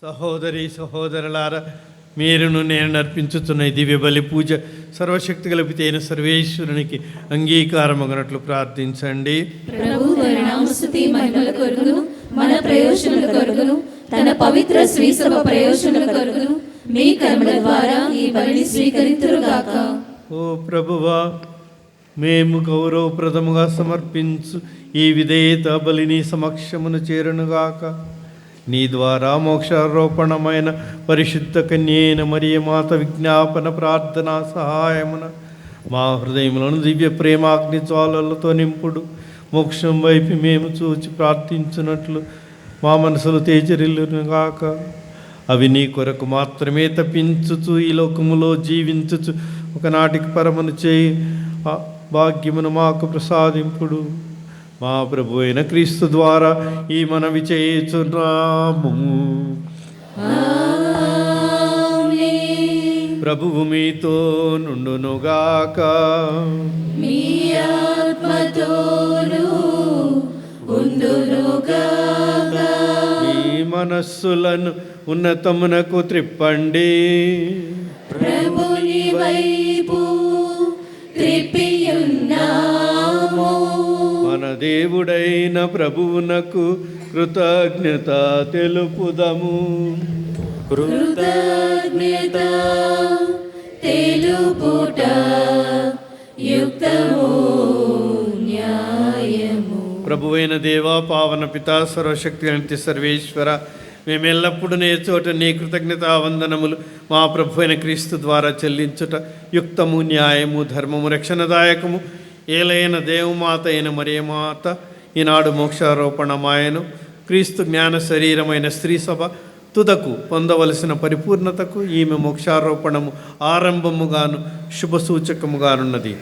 సహోదరి సహోదరులారా, మీరును నేను నర్పించుతున్న ఈ దివ్య బలి పూజ సర్వశక్తి కలిపితే అయిన సర్వేశ్వరునికి అంగీకారమగనట్లు ప్రార్థించండి. ప్రభు వారి నామస్తుతి మహిమల కొరకును మన ప్రయోజనముల కొరకును తన పవిత్ర శ్రీసభ ప్రయోజనముల కొరకును మీ కర్మల ద్వారా ఈ బలిని స్వీకరింతురుగాక. ఓ ప్రభువా, మేము గౌరవప్రదముగా సమర్పించు ఈ విధేయత బలిని సమక్షమును చేరునుగాక. నీ ద్వారా మోక్షారోపణమైన పరిశుద్ధ కన్యైన మరియ మాత విజ్ఞాపన ప్రార్థన సహాయమున మా హృదయములను దివ్య ప్రేమాగ్ని జ్వాలలతో నింపుడు. మోక్షం వైపు మేము చూచి ప్రార్థించున్నట్లు మా మనసులు తేజరిల్లునుగాక. అవి నీ కొరకు మాత్రమే తప్పించుచు ఈ లోకములో జీవించుచు ఒకనాటికి పరమను చేయి భాగ్యమును మాకు ప్రసాదింపుడు. మా ప్రభు అయిన క్రీస్తు ద్వారా ఈ మనవి చేయుచున్నాము. ప్రభువు మీతో నుండునుగాక. మీ ఆత్మతోను ఉండునుగాక. మీ మనస్సులను ఉన్నతమునకు త్రిప్పండి. ప్రభుని వైపు త్రిప్పియున్నాము. మన దేవుడైన ప్రభువునకు కృతజ్ఞత తెలుపుదము. కృతజ్ఞత తెలుపుట యుక్తము న్యాయము. ప్రభువైన దేవా, పావన పితా, సర్వశక్తి అనిత్య సర్వేశ్వర, మేమెల్లప్పుడూ నే చోట నీ కృతజ్ఞతా వందనములు మా ప్రభు అయిన క్రీస్తు ద్వారా చెల్లించుట యుక్తము, న్యాయము, ధర్మము, రక్షణదాయకము. ఏలైన దేవమాత అయిన మరియమాత ఈనాడు మోక్షారోపణమాయను క్రీస్తు జ్ఞాన శరీరమైన స్త్రీ సభ తుదకు పొందవలసిన పరిపూర్ణతకు ఈమె మోక్షారోపణము ఆరంభముగాను శుభసూచకముగానున్నది.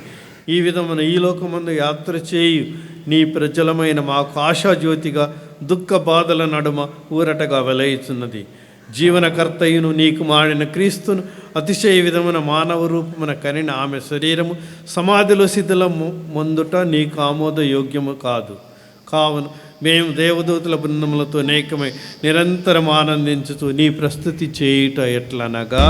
ఈ విధమున ఈ లోకమందు యాత్ర చేయు నీ ప్రజలమైన మాకు ఆశాజ్యోతిగా దుఃఖ బాధల నడుమ ఊరటగా వెలయిచున్నది. జీవనకర్తయును నీకు మాడిన క్రీస్తును అతిశయ విధమున మానవ రూపమున కనిన ఆమె శరీరము సమాధిలో శిథిలము ముందుట నీకు ఆమోదయోగ్యము కాదు. కావున మేము దేవదూతల బృందములతో అనేకమై నిరంతరం ఆనందించుతూ నీ ప్రస్తుతి చేయుట ఎట్లనగా,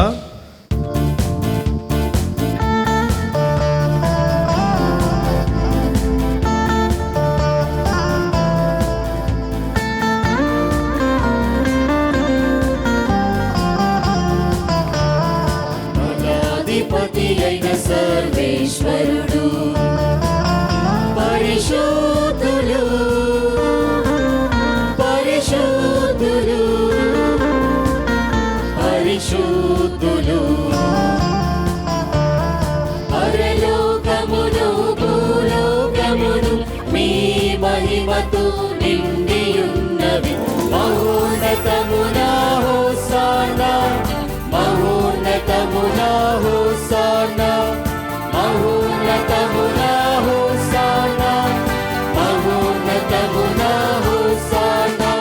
అధిపతి అయిన సర్వేశ్వరుడు పరిశుద్ధులు పరిశుద్ధులు పరిశుద్ధులు. పరలోకమును భూలోకమును మీ మహిమతో నిండియున్నవి. మహోన్నతమునా హోసానా, మహోన్నతమునా హోసానా, మహోన్నతమునా హోసానా, మహోన్నతమునా హోసానా.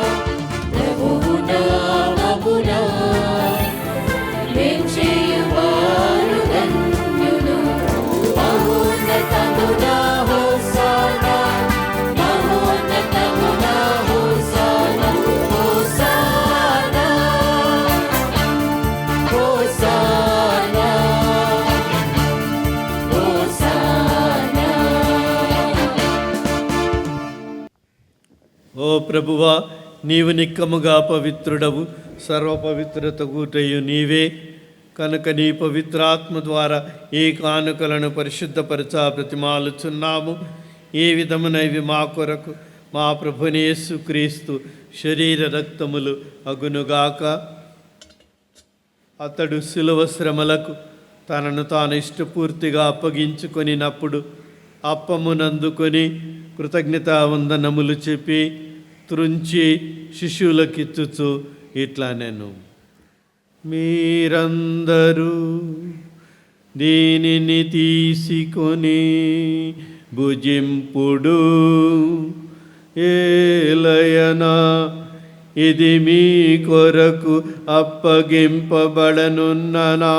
ప్రభువు నామమున వేంచేయువారు ధన్యులు. మహోన్నతమునా హోసానా, మహోన్నతమునా హోసానా, హోసానా, హోసానా, హోసానా. ఓ ప్రభువా, నీవు నిక్కముగా పవిత్రుడవు, సర్వపవిత్రత కూటయు నీవే. కనుక నీ పవిత్రాత్మ ద్వారా ఈ కానుకలను పరిశుద్ధపరచా ప్రతిమాలుచున్నాము. ఈ విధమున ఇవి మా కొరకు మా ప్రభుని యేసు క్రీస్తు శరీర రక్తములు అగునుగాక. అతడు శిలువ శ్రమలకు తనను తాను ఇష్టపూర్తిగా అప్పగించుకొనినప్పుడు అప్పమునందుకొని కృతజ్ఞతా వందనములు చెప్పి త్రుంచి శిష్యులకిచ్చుచు ఇట్లా నేను, మీరందరూ దీనిని తీసుకొని భుజింపుడు. ఏలయనా ఇది మీ కొరకు అప్పగింపబడనున్న నా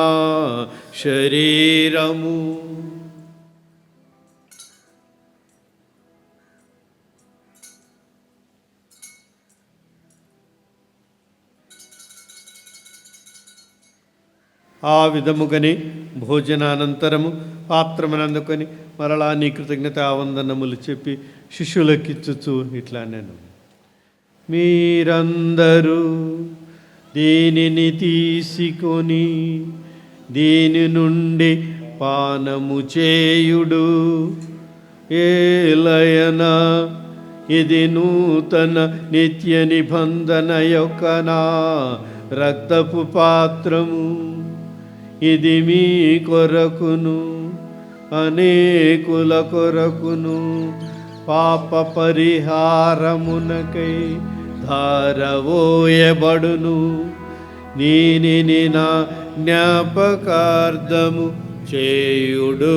శరీరము. ఆ విధముగానే భోజనానంతరము పాత్రమునందుకొని మరలా నీ కృతజ్ఞతావందనములు చెప్పి శిష్యులకిచ్చుచు ఇట్లా నేను, మీరందరూ దీనిని తీసుకొని దీని నుండి పానము చేయుడు. ఏలయన ఇది నూతన నిత్య నిబంధన యొక్క నా రక్తపు పాత్రము. ఇది మీ కొరకును అనేకుల కొరకును పాప పరిహారమునకై ధారవోయబడును. దీనిని నా జ్ఞాపకార్థము చేయుడు.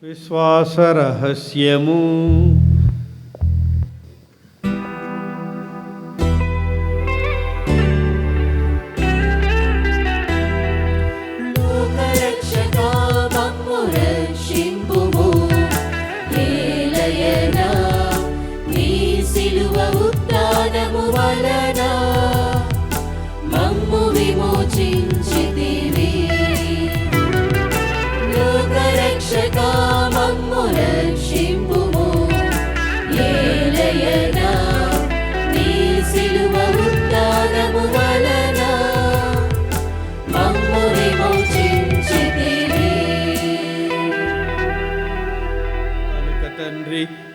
విశ్వాస రహస్యము.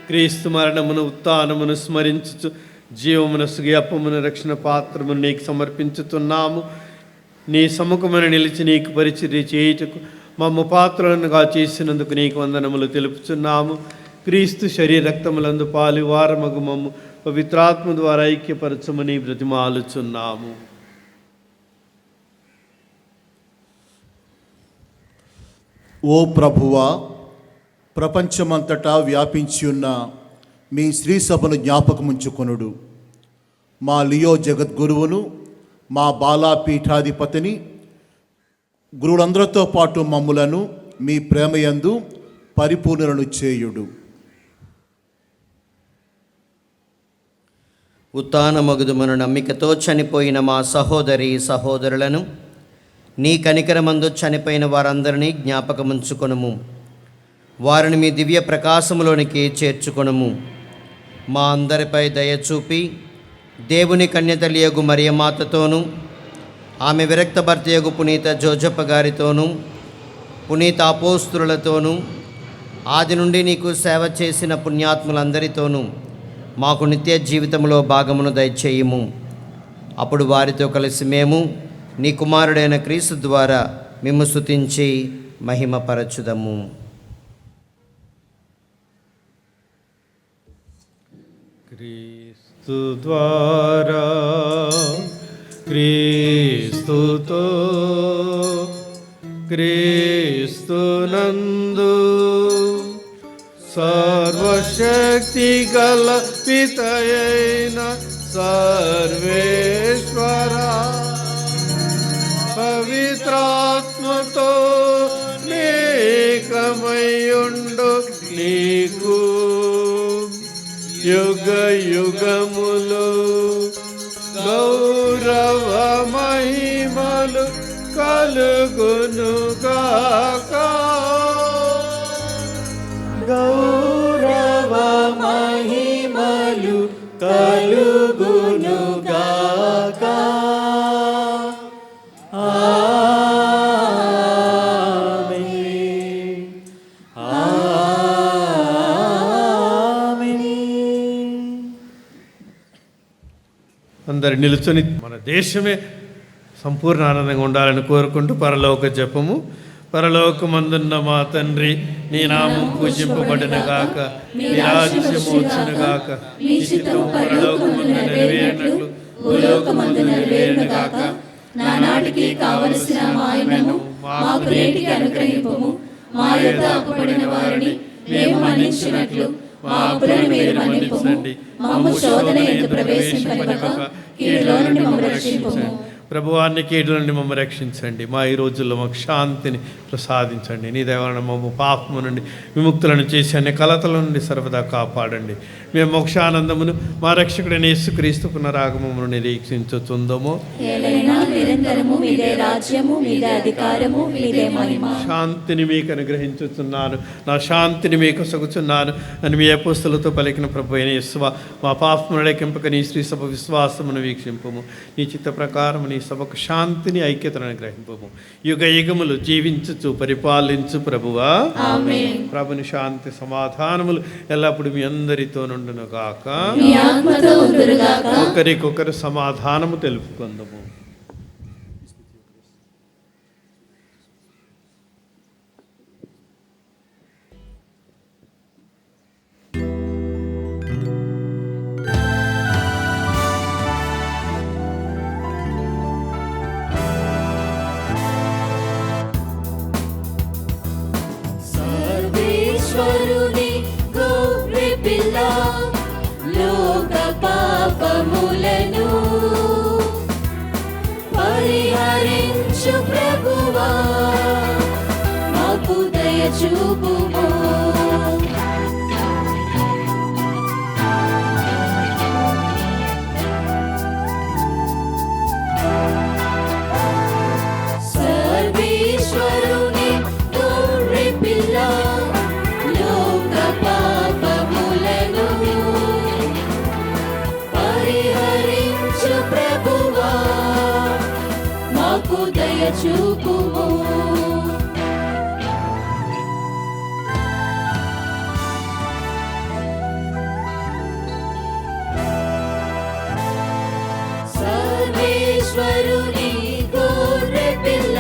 క్రీస్తు మరణమును ఉత్థానమును స్మరించుచు జీవమునసు అప్పమును రక్షణ పాత్రమును నీకు సమర్పించుతున్నాము. నీ సముఖమున నిలిచి నీకు పరిచర్య చేయుటకు మమ్మ పాత్రలుగా చేసినందుకు నీకు వందనములు తెలుపుచున్నాము. క్రీస్తు శరీర రక్తములందు పాలువారమగు మమ్ము పవిత్రాత్మ ద్వారా ఐక్యపరచమని బ్రతిమాలుచున్నాము. ఓ ప్రభువా, ప్రపంచమంతటా వ్యాపించి ఉన్న మీ శ్రీ సభను జ్ఞాపకముంచుకొనుడు. మా లియో జగద్గురువును, మా బాలాపీఠాధిపతిని, గురువులందరితో పాటు మమ్ములను మీ ప్రేమయందు పరిపూర్ణులను చేయుడు. ఉత్థానమగుదుమను నమ్మికతో చనిపోయిన మా సహోదరి సహోదరులను, నీ కనికరమందు చనిపోయిన వారందరినీ జ్ఞాపకముంచుకొనుము. వారిని మీ దివ్య ప్రకాశములోనికి చేర్చుకొనుము. మా అందరిపై దయచూపి దేవుని కన్యతలియగు మరియమాతతోనూ, ఆమె విరక్త భర్తయగు పునీత జోజప్ప గారితోనూ, పునీత అపోస్తులతోనూ, ఆది నుండి నీకు సేవ చేసిన పుణ్యాత్ములందరితోనూ మాకు నిత్య జీవితంలో భాగమును దయచేయుము. అప్పుడు వారితో కలిసి మేము నీ కుమారుడైన క్రీస్తు ద్వారా మిమ్ము స్తుతించి మహిమపరచుదము. క్రీస్తు ద్వారా, క్రీస్తుతో, క్రీస్తునందు సర్వశక్తి గల పితయైన సర్వేశ్వర పవిత్రాత్మతో నేకమయుండు నీకు యుగ యుగములు గౌరవ మహిమలు కలుగునుగాక. గౌరవ మహిమలు కలుగునుగాక. అందరు నిలుచొని మన దేశమే సంపూర్ణ ఆనందంగా ఉండాలని కోరుకుంటూ పరలోక జపము. పరలోకమందున్న మా తండ్రి, నీ నామం పూజింపబడిన గాక, నీ రాజ్యము వచ్చును గాక, నీ చిత్తము పరలోకమందు నెరవేరినట్లు భూలోకమందు నెరవేరును గాక. నానాటికి కావలసిన మాయను మాకు నేటికి అనుగ్రహింపము. మా యొద్ద అప్పుబడిన వారిని మేము మన్నించినట్లు మా అప్పులను మీరు మన్నింపము. మమ్ము శోధన యందు ప్రవేశింపనివ్వక కీడులో నుండి మమ్ము రక్షింపము. ప్రభువాన్ని కీడుల నుండి మమ్మల్ని రక్షించండి. మా ఈ రోజుల్లో మాకు శాంతిని ప్రసాదించండి. నీ దయవలన మమ్మ పాపము నుండి విముక్తులను చేసి అన్ని కలతల నుండి సర్వదా కాపాడండి. మేము మోక్షానందమును మా రక్షకుడైన యేసుక్రీస్తు పునరాగమమును నిరీక్షించుచుందము. నిరంతరము మీదే రాజ్యము, మీదే అధికారము, మీదే మహిమ. శాంతిని మీకు అనుగ్రహించుతున్నాను, నా శాంతిని మీకు సగుచున్నాను అని మీ అపోస్తలతో పలికిన ప్రభు అయిన యేసువా, మా పాపమును లెక్కింపక నీ శ్రీ సభ విశ్వాసమును వీక్షింపము. నీ చిత్త ప్రకారం నీ సభకు శాంతిని ఐక్యతను అనుగ్రహింపము. యుగ యుగములు జీవించుచు పరిపాలించు ప్రభువా. ఆమేన్. ప్రభుని శాంతి సమాధానములు ఎల్లప్పుడు మీ అందరితో నుండును గాక. మీ ఆత్మతో ఉండునుగాక. ఒకరికొకరు సమాధానము తెలుపుకుందాము. సర్వేశ్వరుని గొర్రె పిల్ల, లోక పాపములను పరిహరించు ప్రభువా, మాకు దయ చూపుము. సర్వేశ్వరుని గొర్రె పిల్ల, లోక పాపములను పరిహరించు ప్రభువా, మాకు దయ చూపుము. సర్వేశ్వరుని గొర్రె పిల్ల,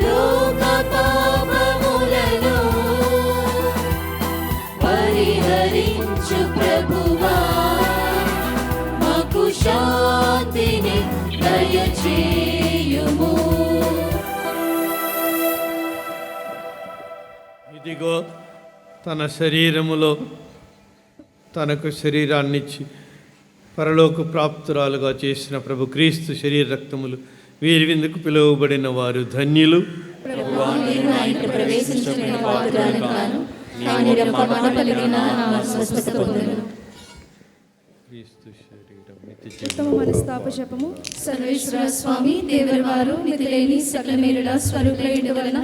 లోక పాపములను పరిహరించు ప్రభువా, మాకు శాంతిని దయచేయుము. ఇదిగో తన శరీరములో తనకు శరీరాన్నిచ్చి పరలోక ప్రాప్తురాలుగా చేసిన ప్రభు క్రీస్తు శరీర రక్తములు వీరి విందుకు పిలువబడిన వారు ధన్యులు. ప్రభువా, నేను నా ఇంట ప్రవేశించిన పాత్రను కాను, కానీ ఒక మాట పలికిన నా స్వస్థత పొందును. క్రీస్తు శరీరం ఉత్తమ మనస్తాప జపము. సర్వేశ్వర స్వామి దేవరి వారు మితిలేని సకల మేలుల స్వరూపులైన వలన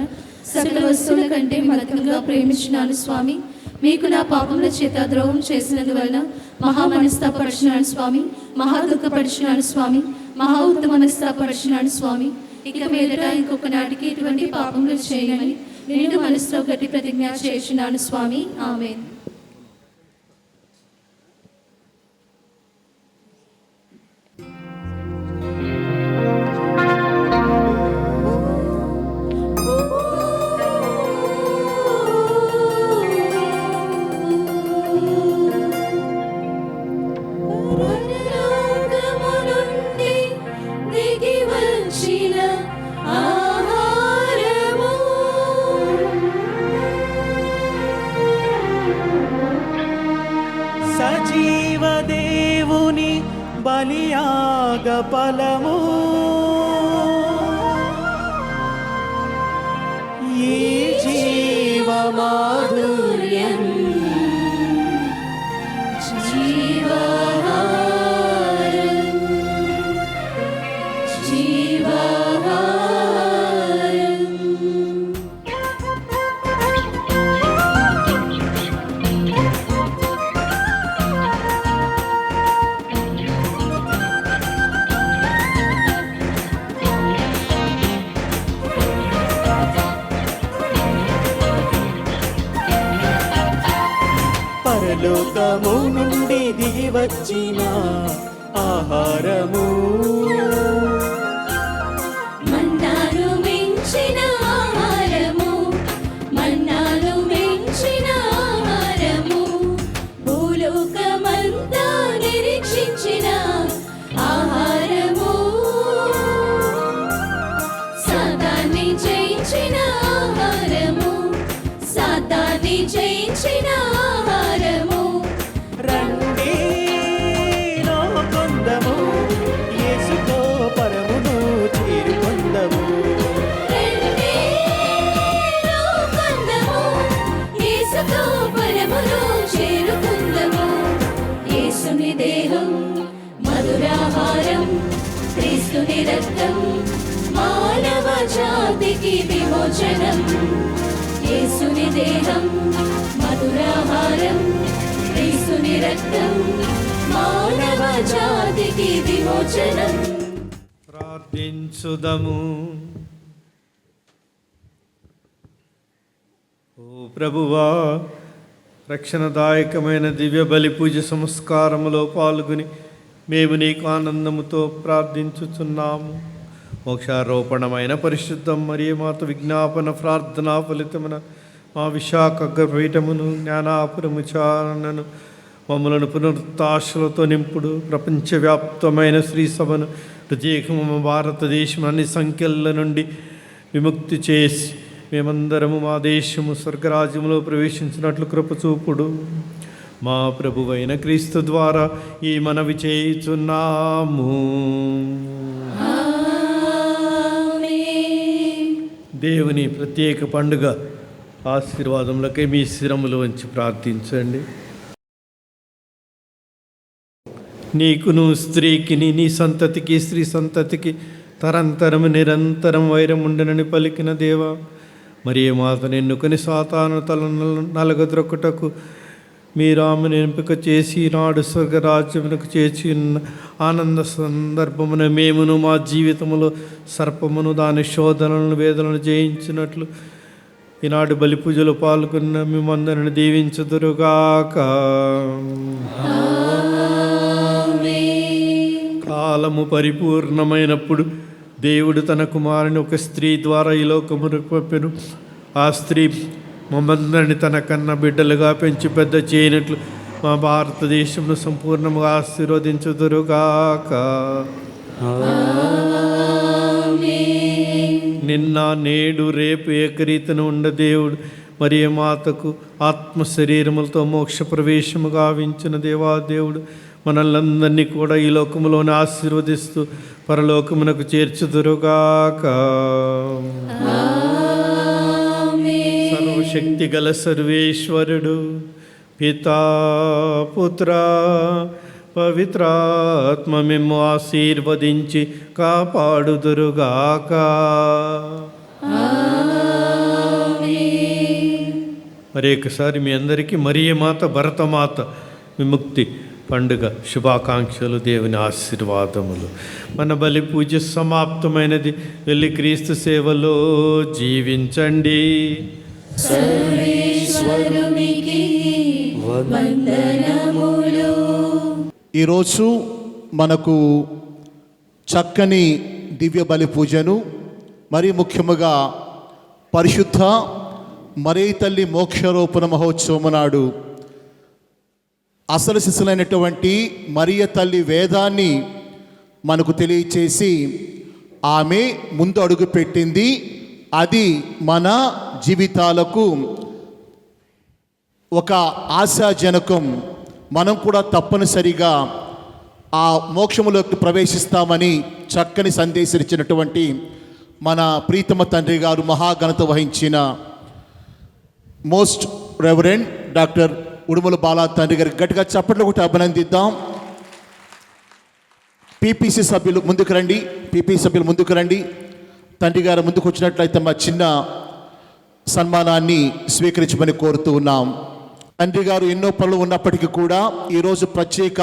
సకల వస్తువుల కంటే మధురంగా ప్రేమించినాను స్వామి. మీకు నా పాపముల చేత ద్రోహం చేసినందువలన మహా మనస్తాపరిచినాను స్వామి, మహా దుఃఖపరిచినాను స్వామి, మహా ఉత్తమ మనస్తాపరిచినాను స్వామి. ఇక మీదట ఇంకొక నాటికి ఇటువంటి పాపములు చేయనని నిండు మనసుతో గట్టి ప్రతిజ్ఞ చేసినాను స్వామి. ఆమేన్. పరలోకము నుండి దిగి వచ్చిన ఆహారము, సజీవ దేవుని బలియాగ ఫలము, ఈ జీవ మాధుర్యం జీవాహారం, జీవాహారం. పరలోకము నుండి దిగి వచ్చిన ఆహారము, మన్నాను మించిన ఆహారము, మన్నాను మించిన ఆహారము, భూలోకమంతా నిరీక్షించిన ఆహారము, సాతాన్ని జయించిన ఆహారము, సాతాన్ని జయించిన ఆహారము. రండి కొందము యేసుతో పరము జాతికి విమోచనం. యేసుని దేహం మధురాహారం, క్రీస్తుని రక్తం మానవ జాతికి విమోచనం. ప్రార్థించుదము. ఓ ప్రభువా, రక్షణదాయకమైన దివ్య బలి పూజ సంస్కారములో పాల్గొని మేము నీకు ఆనందముతో ప్రార్థించుచున్నాము. మోక్షారోపణమైన పరిశుద్ధ మరియ మాత విజ్ఞాపన ప్రార్థనా ఫలితమున మా విశాఖ పీఠమును జ్ఞానాపురము చారణను మమ్మలను పునరుత్తాశలతో నింపుడు. ప్రపంచవ్యాప్తమైన శ్రీ సభను ప్రత్యేకము భారతదేశం అన్ని సంఖ్యల నుండి విముక్తి చేసి మేమందరము మా దేశము స్వర్గరాజ్యములో ప్రవేశించినట్లు కృప చూపుడు. మా ప్రభువైన క్రీస్తు ద్వారా ఈ మనవి చేయుచున్నాము. దేవుని ప్రత్యేక పండుగ ఆశీర్వాదములకై మీ శిరములు వంచి ప్రార్థించండి. నీకును స్త్రీకిని నీ సంతతికి స్త్రీ సంతతికి తరంతరము నిరంతరం వైరం ఉండనని పలికిన దేవా, మరి మాతను ఎన్నుకొని సాతాను తల నలగద్రొక్కటకు మీరు ఆమెను ఎంపిక చేసి నాడు స్వర్గరాజ్యమునకు చేర్చి ఉన్న ఆనంద సందర్భమున మేమును మా జీవితములో సర్పమును దాని శోధనలను వేదనను జయించినట్లు ఈనాడు బలి పూజలో పాల్గొన్న మేమందరిని దీవించుదురుగాక. కాలము పరిపూర్ణమైనప్పుడు దేవుడు తన కుమారుని ఒక స్త్రీ ద్వారా ఈ లోకమునకు పంపెను. ఆ స్త్రీ మమ్మందరిని తన కన్న బిడ్డలుగా పెంచి పెద్ద చేయనట్లు మా భారతదేశంను సంపూర్ణంగా ఆశీర్వదించుదురుగాక. నిన్న నేడు రేపు ఏకరీతను ఉండ దేవుడు మరి మాతకు ఆత్మ శరీరములతో మోక్ష ప్రవేశము గావించిన దేవాదేవుడు మనల్నందరినీ కూడా ఈ లోకములోనే ఆశీర్వదిస్తూ పరలోకమునకు చేర్చుదురుగాక. సర్వశక్తి గల సర్వేశ్వరుడు పితా పుత్ర పవిత్రాత్మ మేము ఆశీర్వదించి కాపాడుదురుగాక. మరొకసారి మీ అందరికీ మరియ మాత భరతమాత విముక్తి పండుగ శుభాకాంక్షలు, దేవుని ఆశీర్వాదములు. మన బలి పూజ సమాప్తమైనది. వెళ్ళి క్రీస్తు సేవలో జీవించండి. ఈరోజు మనకు చక్కని దివ్య బలి పూజను, మరీ ముఖ్యముగా పరిశుద్ధ మరియ తల్లి మోక్షారోపణ మహోత్సవం నాడు అసలు శిశులైనటువంటి మరియ తల్లి వేదాన్ని మనకు తెలియచేసి ఆమె ముందు అడుగు పెట్టింది. అది మన జీవితాలకు ఒక ఆశాజనకం. మనం కూడా తప్పనిసరిగా ఆ మోక్షములోకి ప్రవేశిస్తామని చక్కని సందేశం ఇచ్చినటువంటి మన ప్రీతమ తండ్రి గారు, మహాఘనత వహించిన most reverend doctor Udumala Bala తండ్రి గారికి గట్టిగా చప్పట్లు ఒకటి అభినందిద్దాం. పీపీసీ సభ్యులు ముందుకు రండి. పీపీసీ సభ్యులు ముందుకు రండి. తండ్రి గారు ముందుకు వచ్చినట్లయితే మా చిన్న సన్మానాన్ని స్వీకరించమని కోరుతూ ఉన్నాం. తండ్రి గారు ఎన్నో పనులు ఉన్నప్పటికీ కూడా ఈరోజు ప్రత్యేక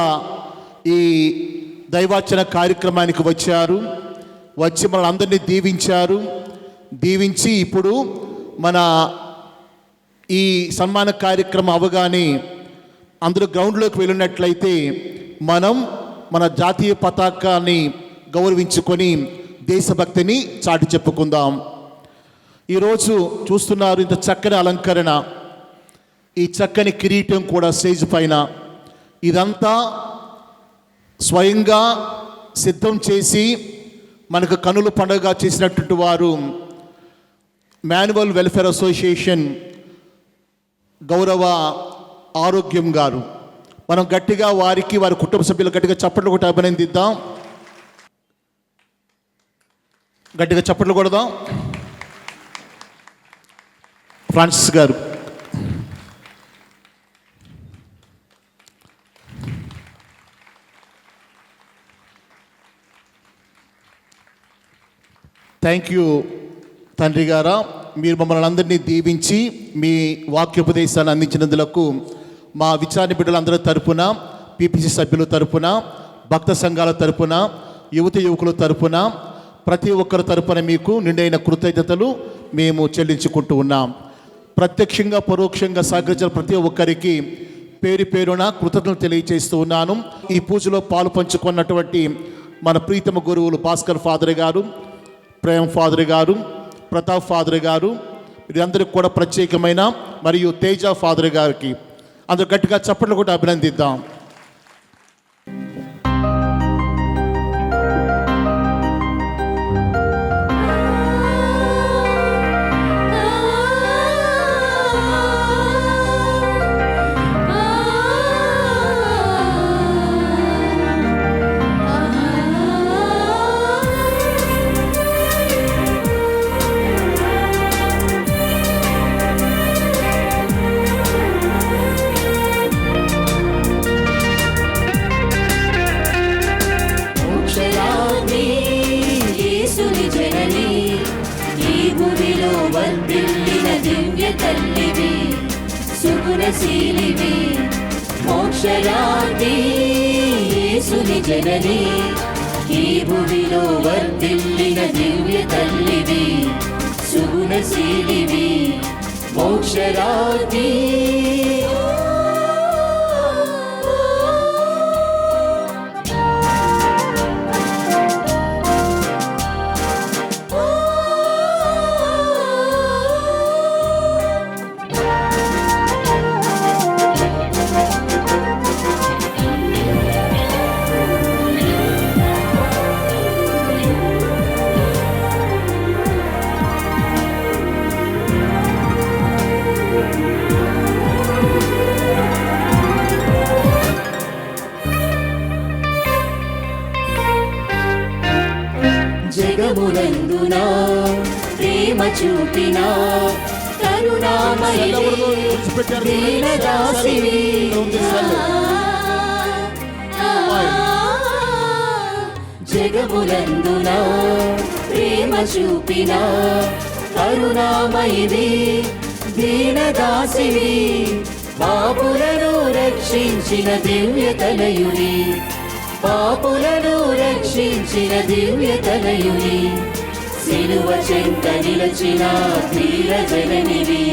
ఈ దైవార్చన కార్యక్రమానికి వచ్చారు. వచ్చి మన అందరినీ దీవించారు. దీవించి ఇప్పుడు మన ఈ సన్మాన కార్యక్రమం అవగానే అందరూ గ్రౌండ్లోకి వెళ్ళినట్లయితే మనం మన జాతీయ పతాకాన్ని గౌరవించుకొని దేశభక్తిని చాటి చెప్పుకుందాం. ఈరోజు చూస్తున్నారు ఇంత చక్కని అలంకరణ, ఈ చక్కని కిరీటం కూడా స్టేజ్ పైన. ఇదంతా స్వయంగా సిద్ధం చేసి మనకు కనుల పండుగ చేసినటువంటి వారు మాన్యువల్ వెల్ఫేర్ అసోసియేషన్ గౌరవ ఆరోగ్యం గారు. మనం గట్టిగా వారికి, వారి కుటుంబ సభ్యులు గట్టిగా చప్పట్లు కొట్టి అభినందిద్దాం. గట్టిగా చప్పట్లు కొడదాం. ఫ్రాన్సిస్ గారు థ్యాంక్ యూ తండ్రి గారా, మీరు మమ్మల్ని అందరినీ దీవించి మీ వాక్యోపదేశాన్ని అందించినందులకు మా విచారణ బిడ్డలందరి తరపున, పిపిసి సభ్యుల తరపున, భక్త సంఘాల తరపున, యువకుల తరపున, ప్రతి ఒక్కరి తరపున మీకు నిండైన కృతజ్ఞతలు మేము చెల్లించుకుంటూ ఉన్నాం. ప్రత్యక్షంగా పరోక్షంగా సహకరించిన ప్రతి ఒక్కరికి పేరు పేరున కృతజ్ఞతలు తెలియజేస్తూ ఉన్నాను. ఈ పూజలో పాలు పంచుకున్నటువంటి మన ప్రీతమ గురువులు భాస్కర్ ఫాదర్ గారు, ప్రేమ్ ఫాదర్ గారు, ప్రతాప్ ఫాదర్ గారు, వీరందరికీ కూడా ప్రత్యేకమైన, మరియు తేజ ఫాదర్ గారికి అందరూ గట్టిగా చప్పట్లు కూడా అభినందిద్దాం. సుగుణశీలివి మోక్షరాది యేసుని జనని, ఈ భూమిలో వర్ధిల్లిన దివ్య తల్లివి. సుగుణశీలివి మోక్షరాది. జగమునందున ప్రేమ చూపిన కరుణామయి దీనదాసివి. జగమునందున ప్రేమ చూపిన కరుణామయివి దీనదాసివి. పాపులను రక్షించిన దివ్య తనయుని, పాపులను రక్షించిన దివ్య తనయుని. సిలువ చెంత నిలచిన ధీర జననివి,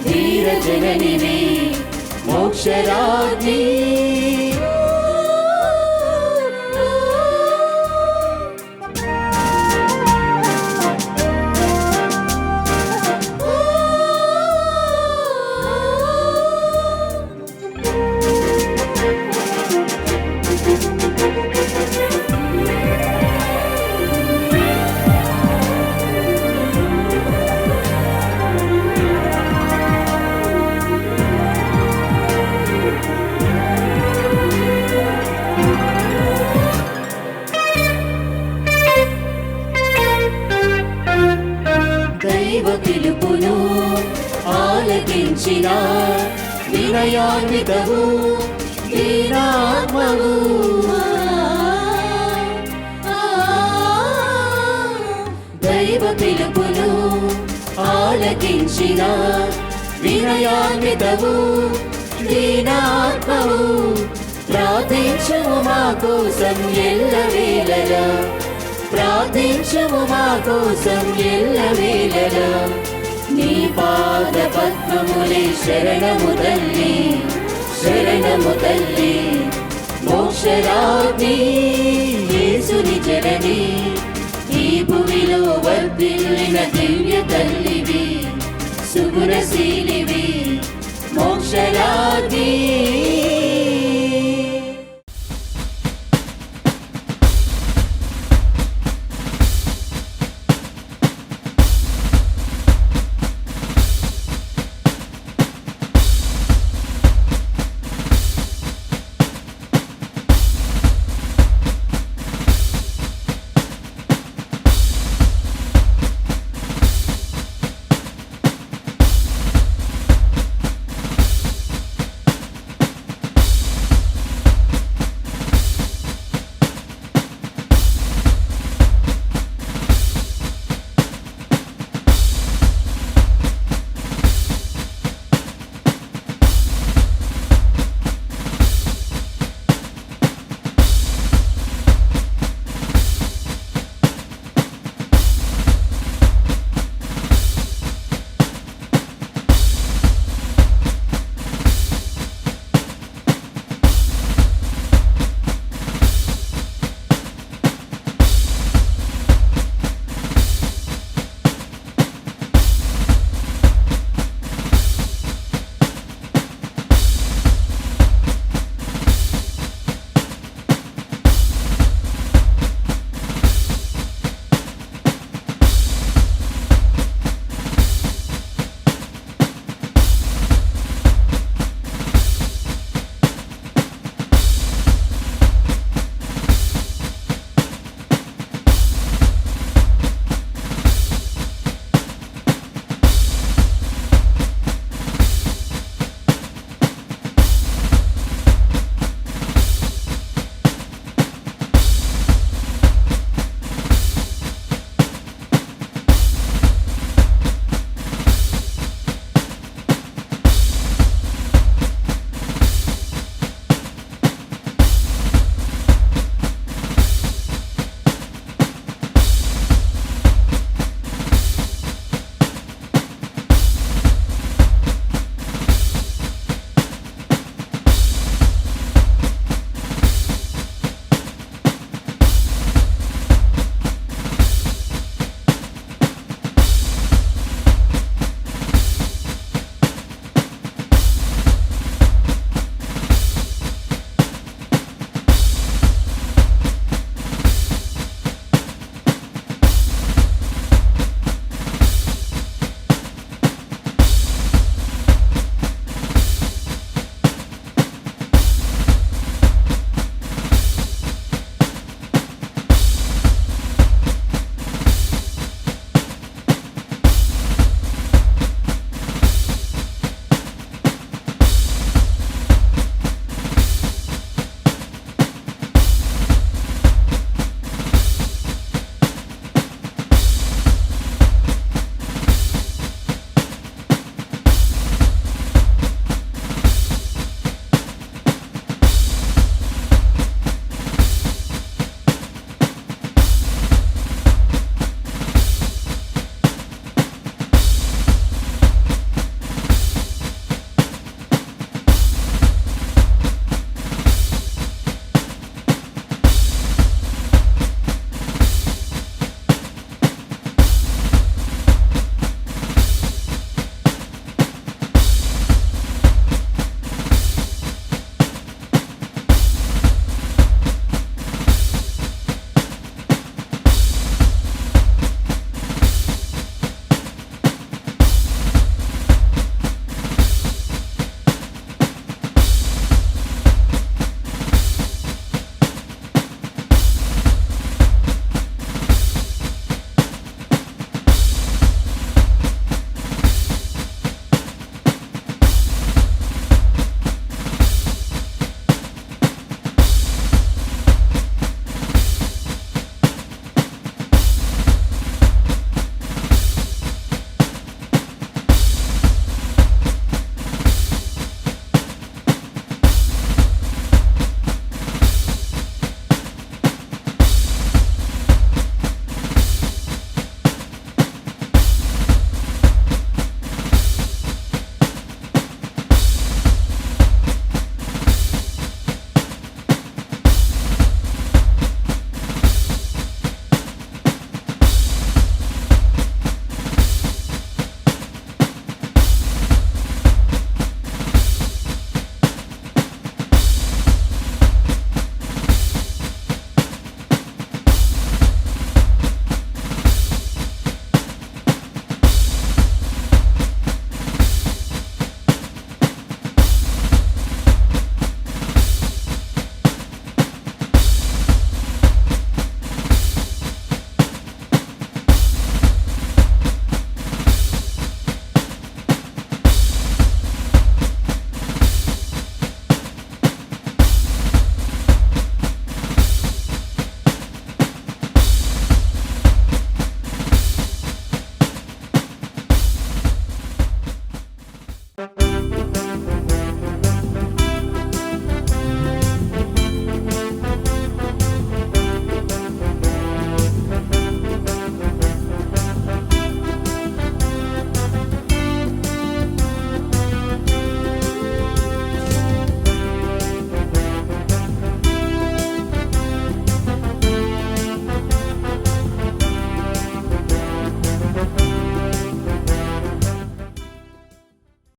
ధీర జననివి మోక్షరాజ్ఞి. దైవ పిలుపును ఆలకించిన వినయాన్వితవు దీనాత్మవు. దైవ పిలుపును ఆలకించిన వినయాన్వితవు దీనాత్మవు. ప్రార్థించుము మా కోసం ఎల్లవేళలా, ప్రార్థించుము మా కోసం ఎల్లవేళలా. నీ పాద పద్మములే శరణము తల్లి, శరణము తల్లి మోక్షరాజ్ఞి యేసుని జనని, ఈ భూమిలో వర్ధిల్లిన దివ్య తల్లి.